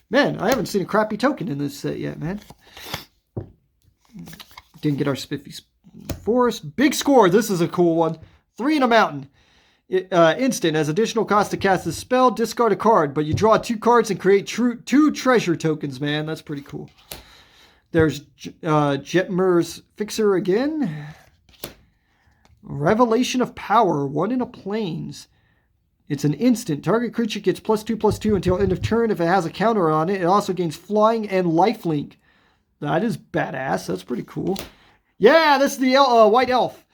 Man, I haven't seen a crappy token in this set yet, man. Didn't get our spiffy forest. Big score. This is a cool one. 3 in a mountain. Instant. As additional cost to cast this spell, discard a card. But you draw 2 cards and create 2 treasure tokens, man. That's pretty cool. There's Jetmir's Fixer again. Revelation of Power. 1 in a plains. It's an instant. Target creature gets +2/+2 until end of turn. If it has a counter on it, it also gains flying and lifelink. That is badass. That's pretty cool. Yeah, this is the white elf.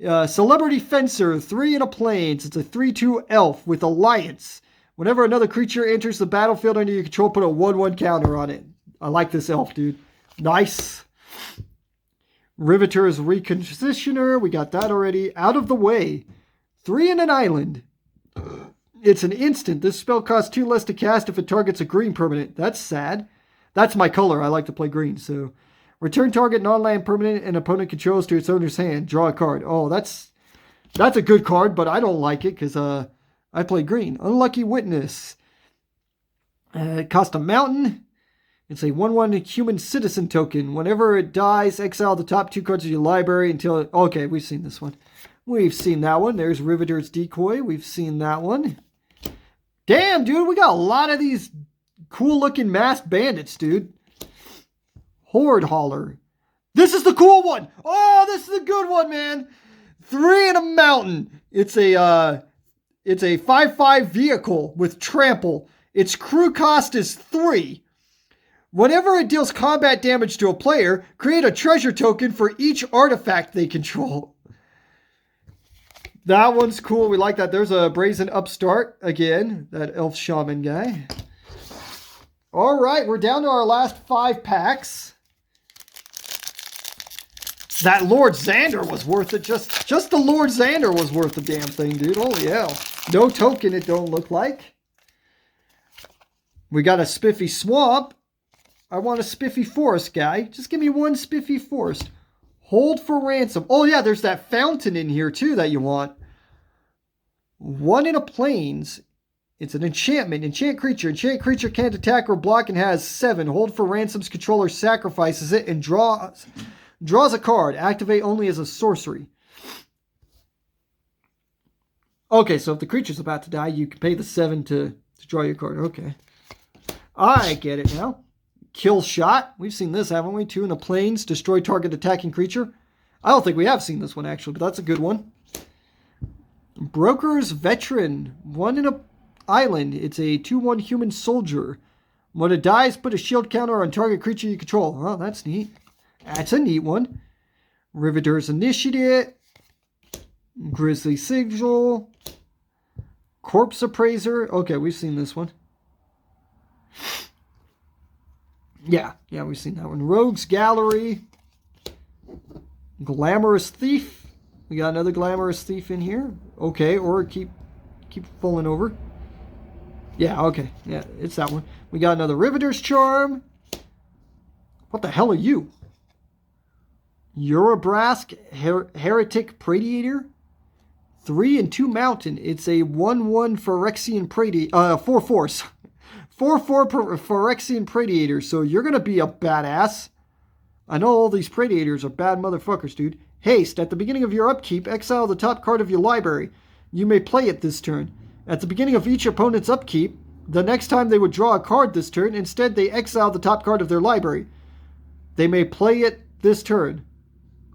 Celebrity Fencer. 3 in a plains. It's a 3/2 elf with Alliance. Whenever another creature enters the battlefield under your control, put a 1/1 counter on it. I like this elf, dude. Nice. Riveter's Reconditioner. We got that already. Out of the Way. 3 in an island. It's an instant. This spell costs 2 less to cast if it targets a green permanent. That's sad. That's my color. I like to play green. So, return target non-land permanent an opponent controls to its owner's hand. Draw a card. Oh, that's a good card, but I don't like it because I play green. Unlucky Witness. It costs a mountain. It's a 1/1 human citizen token. Whenever it dies, exile the top 2 cards of your library until... Okay, we've seen this one. We've seen that one. There's Riveter's Decoy. We've seen that one. Damn, dude, we got a lot of these cool-looking Masked Bandits, dude. Horde Hauler. This is the cool one. Oh, this is a good one, man. 3 in a mountain. It's a 5/5 vehicle with trample. Its crew cost is 3. Whenever it deals combat damage to a player, create a treasure token for each artifact they control. That one's cool. We like that. There's a Brazen Upstart again. That Elf Shaman guy. All right, we're down to our last 5 packs. That Lord Xander was worth it. Just the Lord Xander was worth the damn thing, dude. Holy hell. No token, it don't look like. We got a Spiffy Swamp. I want a Spiffy Forest guy. Just give me 1 Spiffy Forest. Hold for Ransom. Oh, yeah, there's that fountain in here, too, that you want. 1 in a plains. It's an enchantment. Enchant creature. Enchant creature can't attack or block and has 7. Hold for Ransom's controller sacrifices it and draws a card. Activate only as a sorcery. Okay, so if the creature's about to die, you can pay the 7 to draw your card. Okay. I get it now. Kill Shot. We've seen this, haven't we? 2 in the plains. Destroy target attacking creature. I don't think we have seen this one, actually, but that's a good one. Broker's Veteran. 1 in a island. It's a 2/1 human soldier. When it dies, put a shield counter on target creature you control. Oh, that's neat. That's a neat one. Riveter's Initiate. Grizzly Sigil. Corpse Appraiser. Okay, we've seen this one. Yeah, we've seen that one. Rogue's Gallery. Glamorous Thief. We got another Glamorous Thief in here. Okay, or keep falling over. Yeah, okay. Yeah, it's that one. We got another Riveter's Charm. What the hell are you? Urabrask Heretic Pradiator. 3 and 2 mountain. It's a 1/1 Phyrexian Pradiator. 4/4. 4/4 Phyrexian Pradiator. So you're going to be a badass. I know all these Pradiators are bad motherfuckers, dude. Haste. At the beginning of your upkeep, exile the top card of your library. You may play it this turn. At the beginning of each opponent's upkeep, the next time they would draw a card this turn, instead they exile the top card of their library. They may play it this turn.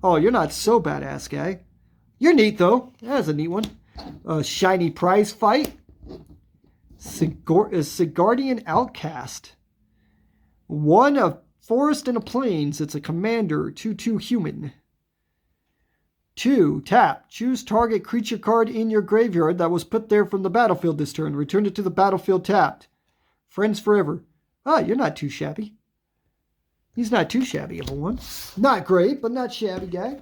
Oh, you're not so badass, guy. You're neat, though. That's a neat one. Shiny prize fight. Sigardian Outcast. 1 a forest and a plains. It's a commander. 2/2 human. 2, tap. Choose target creature card in your graveyard that was put there from the battlefield this turn. Return it to the battlefield tapped. Friends forever. Ah, you're not too shabby. He's not too shabby of a one. Not great, but not shabby, guy.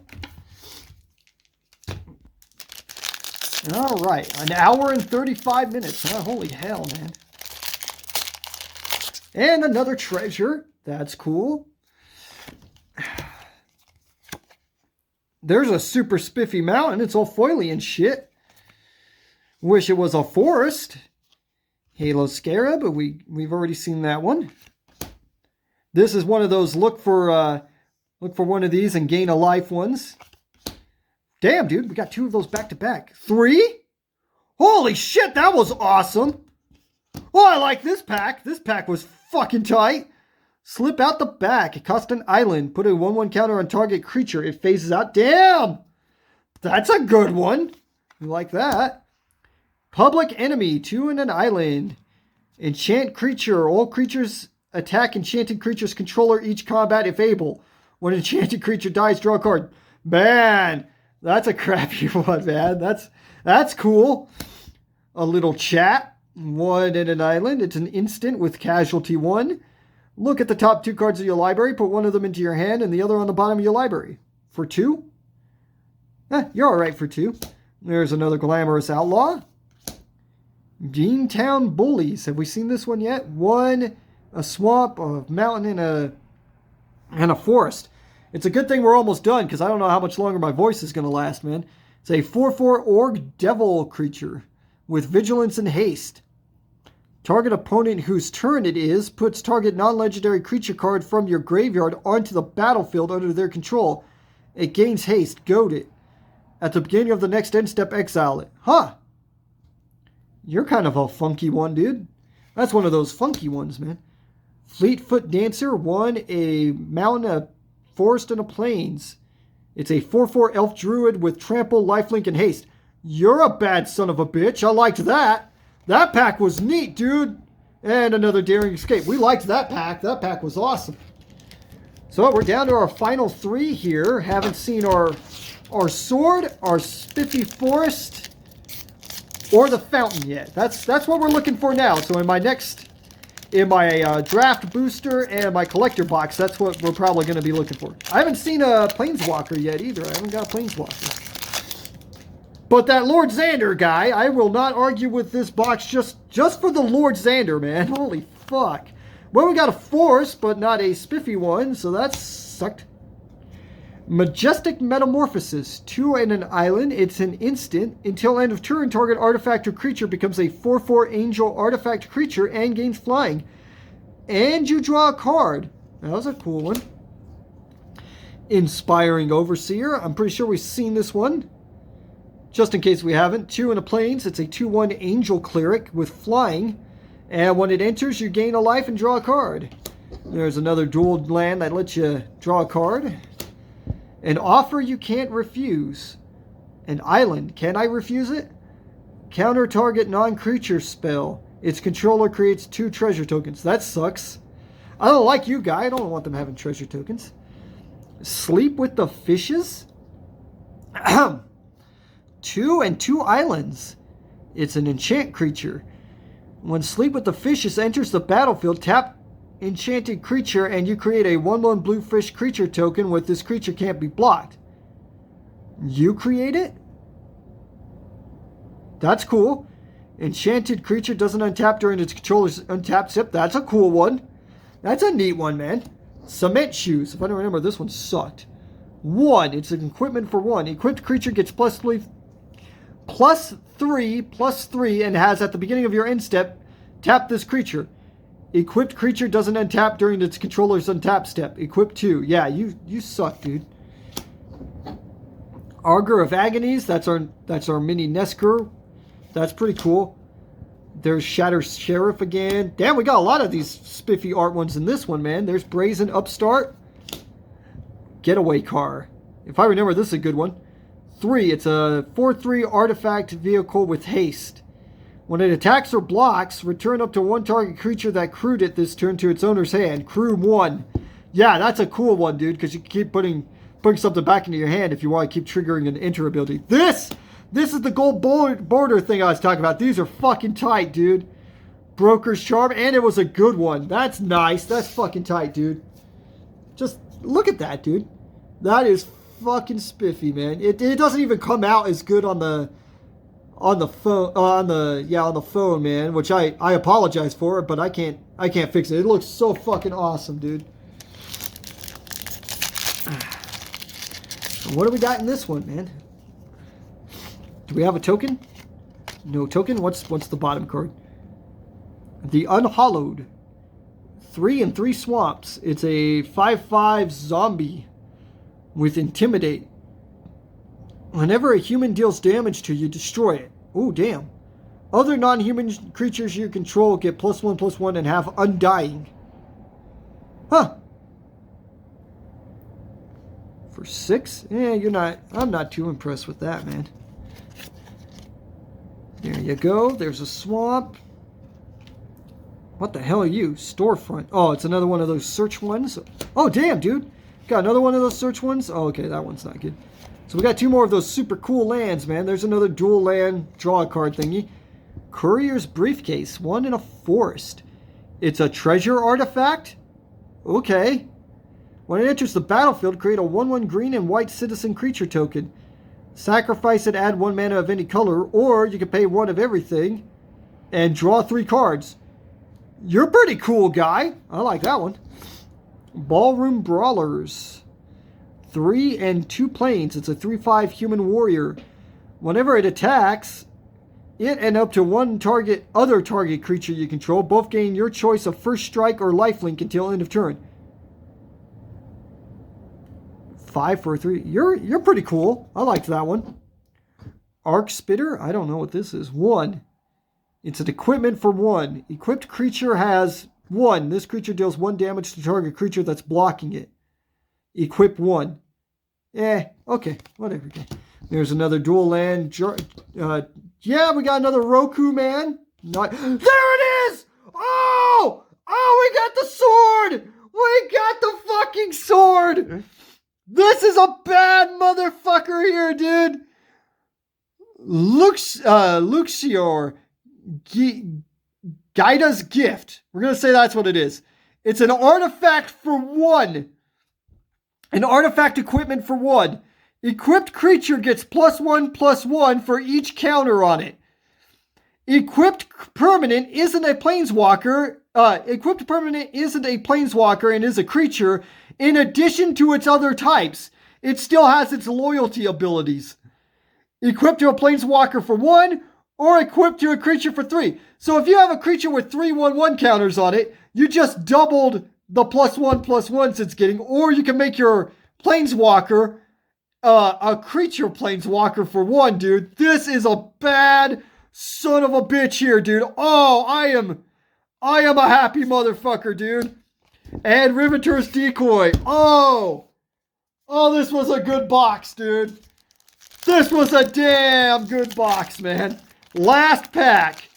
All right, an hour and 35 minutes. Oh, holy hell, man. And another treasure. That's cool. There's a super spiffy mountain. It's all foily and shit. Wish it was a forest. Halo Scarab, but we've already seen that one. This is one of those look for one of these and gain a life ones. Damn, dude, we got 2 of those back to back. 3? Holy shit, that was awesome. Oh, I like this pack. This pack was fucking tight. Slip out the back. It costs an island. Put a 1/1 counter on target creature. It phases out. Damn! That's a good one. You like that. Public Enemy. 2 and an island. Enchant creature. All creatures attack enchanted creature's controller each combat if able. When an enchanted creature dies, draw a card. Man, that's a crappy one, man. That's cool. A little chat. 1 and an island. It's an instant with casualty 1. Look at the top 2 cards of your library. Put one of them into your hand and the other on the bottom of your library. For 2? You're all right for 2. There's another Glamorous Outlaw. Deantown Bullies. Have we seen this one yet? 1, a swamp, a mountain, and a forest. It's a good thing we're almost done because I don't know how much longer my voice is going to last, man. It's a 4/4 Orc Devil creature with vigilance and haste. Target opponent whose turn it is puts target non-legendary creature card from your graveyard onto the battlefield under their control. It gains haste. Goad it. At the beginning of the next end step, exile it. Huh. You're kind of a funky one, dude. That's one of those funky ones, man. Fleetfoot Dancer. 1, a mountain, a forest, and a plains. It's a 4/4 Elf Druid with trample, lifelink, and haste. You're a bad son of a bitch. I liked that. That pack was neat, dude. And another Daring Escape. We liked that pack. That pack was awesome. So we're down to our final 3 here. Haven't seen our sword, our spiffy forest, or the fountain yet. That's what we're looking for now. So in my draft booster and my collector box, that's what we're probably going to be looking for. I haven't seen a Planeswalker yet either. I haven't got a Planeswalker. But that Lord Xander guy, I will not argue with this box just for the Lord Xander, man. Holy fuck. Well, we got a forest, but not a spiffy one, so that sucked. Majestic Metamorphosis. 2 and an island. It's an instant. Until end of turn, target artifact or creature becomes a 4/4 angel artifact creature and gains flying. And you draw a card. That was a cool one. Inspiring Overseer. I'm pretty sure we've seen this one. Just in case we haven't. 2 and a plains. It's a 2/1 angel cleric with flying. And when it enters, you gain a life and draw a card. There's another dual land that lets you draw a card. An offer you can't refuse. An island. Can I refuse it? Counter target non-creature spell. Its controller creates 2 treasure tokens. That sucks. I don't like you, guy. I don't want them having treasure tokens. Sleep with the Fishes. 2 and 2 islands. It's an enchant creature. When Sleep with the Fishes enters the battlefield, tap enchanted creature and you create a 1/1 blue fish creature token with this creature can't be blocked. You create it? That's cool. Enchanted creature doesn't untap during its controller's untapped step. That's a cool one. That's a neat one, man. Cement Shoes. If I don't remember, this one sucked. 1. It's an equipment for 1. Equipped creature gets +3 and has at the beginning of your end step, tap this creature. Equipped creature doesn't untap during its controller's untap step. Equip 2. Yeah, you suck, dude. Augur of Agonies. That's our mini Nesker. That's pretty cool. There's Shatter Sheriff again. Damn, we got a lot of these spiffy art ones in this one, man. There's Brazen Upstart. Getaway Car. If I remember, this is a good one. 3. It's a 4/3 artifact vehicle with haste. When it attacks or blocks, return up to one target creature that crewed it this turn to its owner's hand. Crew 1. Yeah, that's a cool one, dude, because you can keep putting something back into your hand if you want to keep triggering an enter ability. This is the gold border thing I was talking about. These are fucking tight, dude. Broker's Charm, and it was a good one. That's nice. That's fucking tight, dude. Just look at that, dude. That is fucking spiffy, man. It doesn't even come out as good on the phone, man, which I apologize for it, but I can't fix it. It looks so fucking awesome, dude. What do we got in this one, man? Do we have a token? No token. What's the bottom card? The Unhallowed. 3 and 3 swamps. It's a 5/5 zombie with Intimidate. Whenever a human deals damage to you, destroy it. Oh, damn. Other non-human creatures you control get +1/+1 and have Undying. Huh. For 6? Yeah, I'm not too impressed with that, man. There you go. There's a swamp. What the hell are you? Storefront. Oh, it's another one of those search ones. Oh, damn, dude. Got another one of those search ones. Oh, okay, that one's not good. So we got 2 more of those super cool lands, man. There's another dual land draw a card thingy. Courier's Briefcase. 1 in a forest. It's a treasure artifact? Okay. When it enters the battlefield, create a 1/1 green and white citizen creature token. Sacrifice it, add 1 mana of any color, or you can pay 1 of everything and draw 3 cards. You're pretty cool, guy. I like that one. Ballroom Brawlers. 3 and 2 planes. It's a 3/5 human warrior. Whenever it attacks, it and up to 1 other target creature you control both gain your choice of first strike or lifelink until end of turn. 5 for a 3. You're pretty cool. I liked that one. Arc Spitter. I don't know what this is. 1. It's an equipment for 1. Equipped creature has 1. This creature deals 1 damage to target creature that's blocking it. Equip 1. Okay. Whatever. There's another dual land. Yeah, we got another Roku, man. There it is! Oh, we got the sword! We got the fucking sword! This is a bad motherfucker here, dude. Luxior. Gaida's Gift. We're going to say that's what it is. It's an artifact for 1. An artifact equipment for 1. Equipped creature gets +1/+1 for each counter on it. Equipped permanent isn't a planeswalker. Equipped permanent isn't a planeswalker and is a creature. In addition to its other types, it still has its loyalty abilities. Equipped to a planeswalker for 1, or equipped to a creature for 3. So if you have a creature with 3 1/1 counters on it, you just doubled the +1/+1s it's getting, or you can make your planeswalker a creature planeswalker for 1, dude. This is a bad son of a bitch here, dude. Oh, I am a happy motherfucker, dude. And Riveter's Decoy. Oh, this was a good box, dude. This was a damn good box, man. Last pack.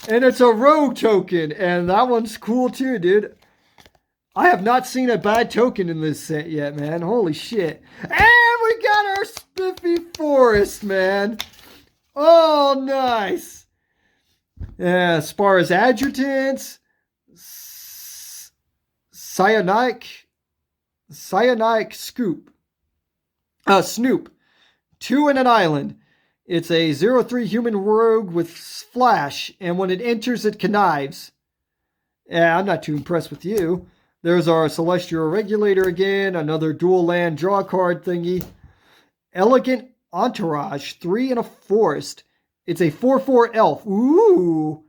And it's a rogue token. And that one's cool too, dude. I have not seen a bad token in this set yet, man. Holy shit. And we got our Spiffy Forest, man. Oh, nice. Yeah, as far as adjutants, Cyanic Snoop. 2 in an island. It's a 0/3 human rogue with flash, and when it enters, it connives. Yeah, I'm not too impressed with you. There's our Celestial Regulator again, another dual land draw card thingy. Elegant Entourage, 3 in a forest. It's a 4/4 elf. Ooh.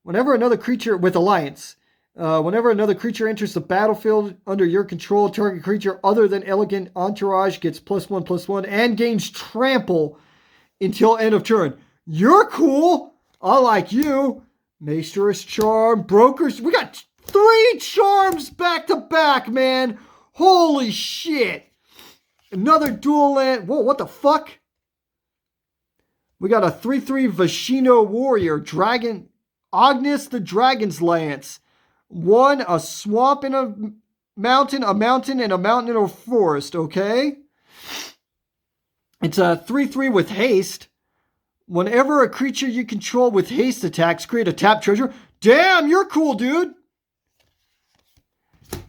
Whenever another creature with Alliance, Whenever another creature enters the battlefield under your control, target creature other than Elegant Entourage gets +1/+1 and gains trample until end of turn. You're cool. I like you. Maester's Charm, Brokers. We got 3 charms back to back, man. Holy shit. Another dual land. Whoa, what the fuck? We got a 3/3 Vashino Warrior, Dragon, Agnes the Dragon's Lance. 1, a swamp and a mountain, and a mountain and a forest, okay? It's a 3/3 with haste. Whenever a creature you control with haste attacks, create a tap treasure. Damn, you're cool, dude.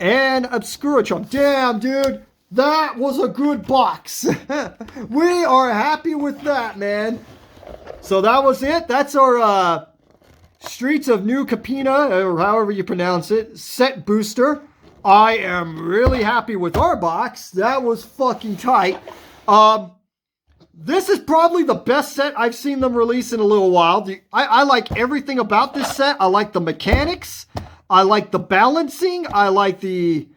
And Obscura Charm. Damn, dude. That was a good box. We are happy with that, man. So that was it. That's our Streets of New Capenna, or however you pronounce it, set booster. I am really happy with our box. That was fucking tight. This is probably the best set I've seen them release in a little while. I like everything about this set. I like the mechanics. I like the balancing. I like the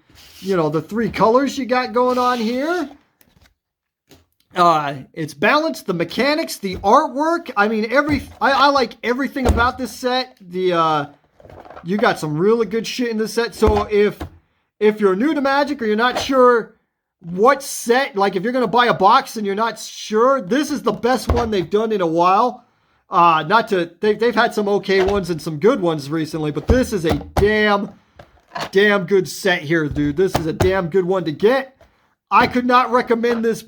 3 colors you got going on here. It's balanced, the mechanics, the artwork. I mean, I like everything about this set. You got some really good shit in this set. So if you're new to Magic or you're not sure what set, like if you're gonna buy a box and you're not sure, this is the best one they've done in a while. They've had some okay ones and some good ones recently, but this is a damn good set here, dude. This is a damn good one to get. I could not recommend this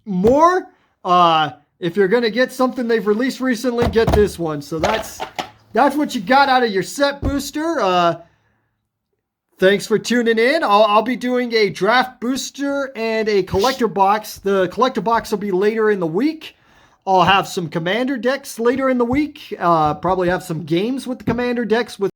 more. If you're gonna get something they've released recently, get this one. So that's what you got out of your set booster. Thanks for tuning in. I'll be doing a draft booster and a collector box. The collector box will be later in the week. I'll have some commander decks later in the week. Probably have some games with the commander decks with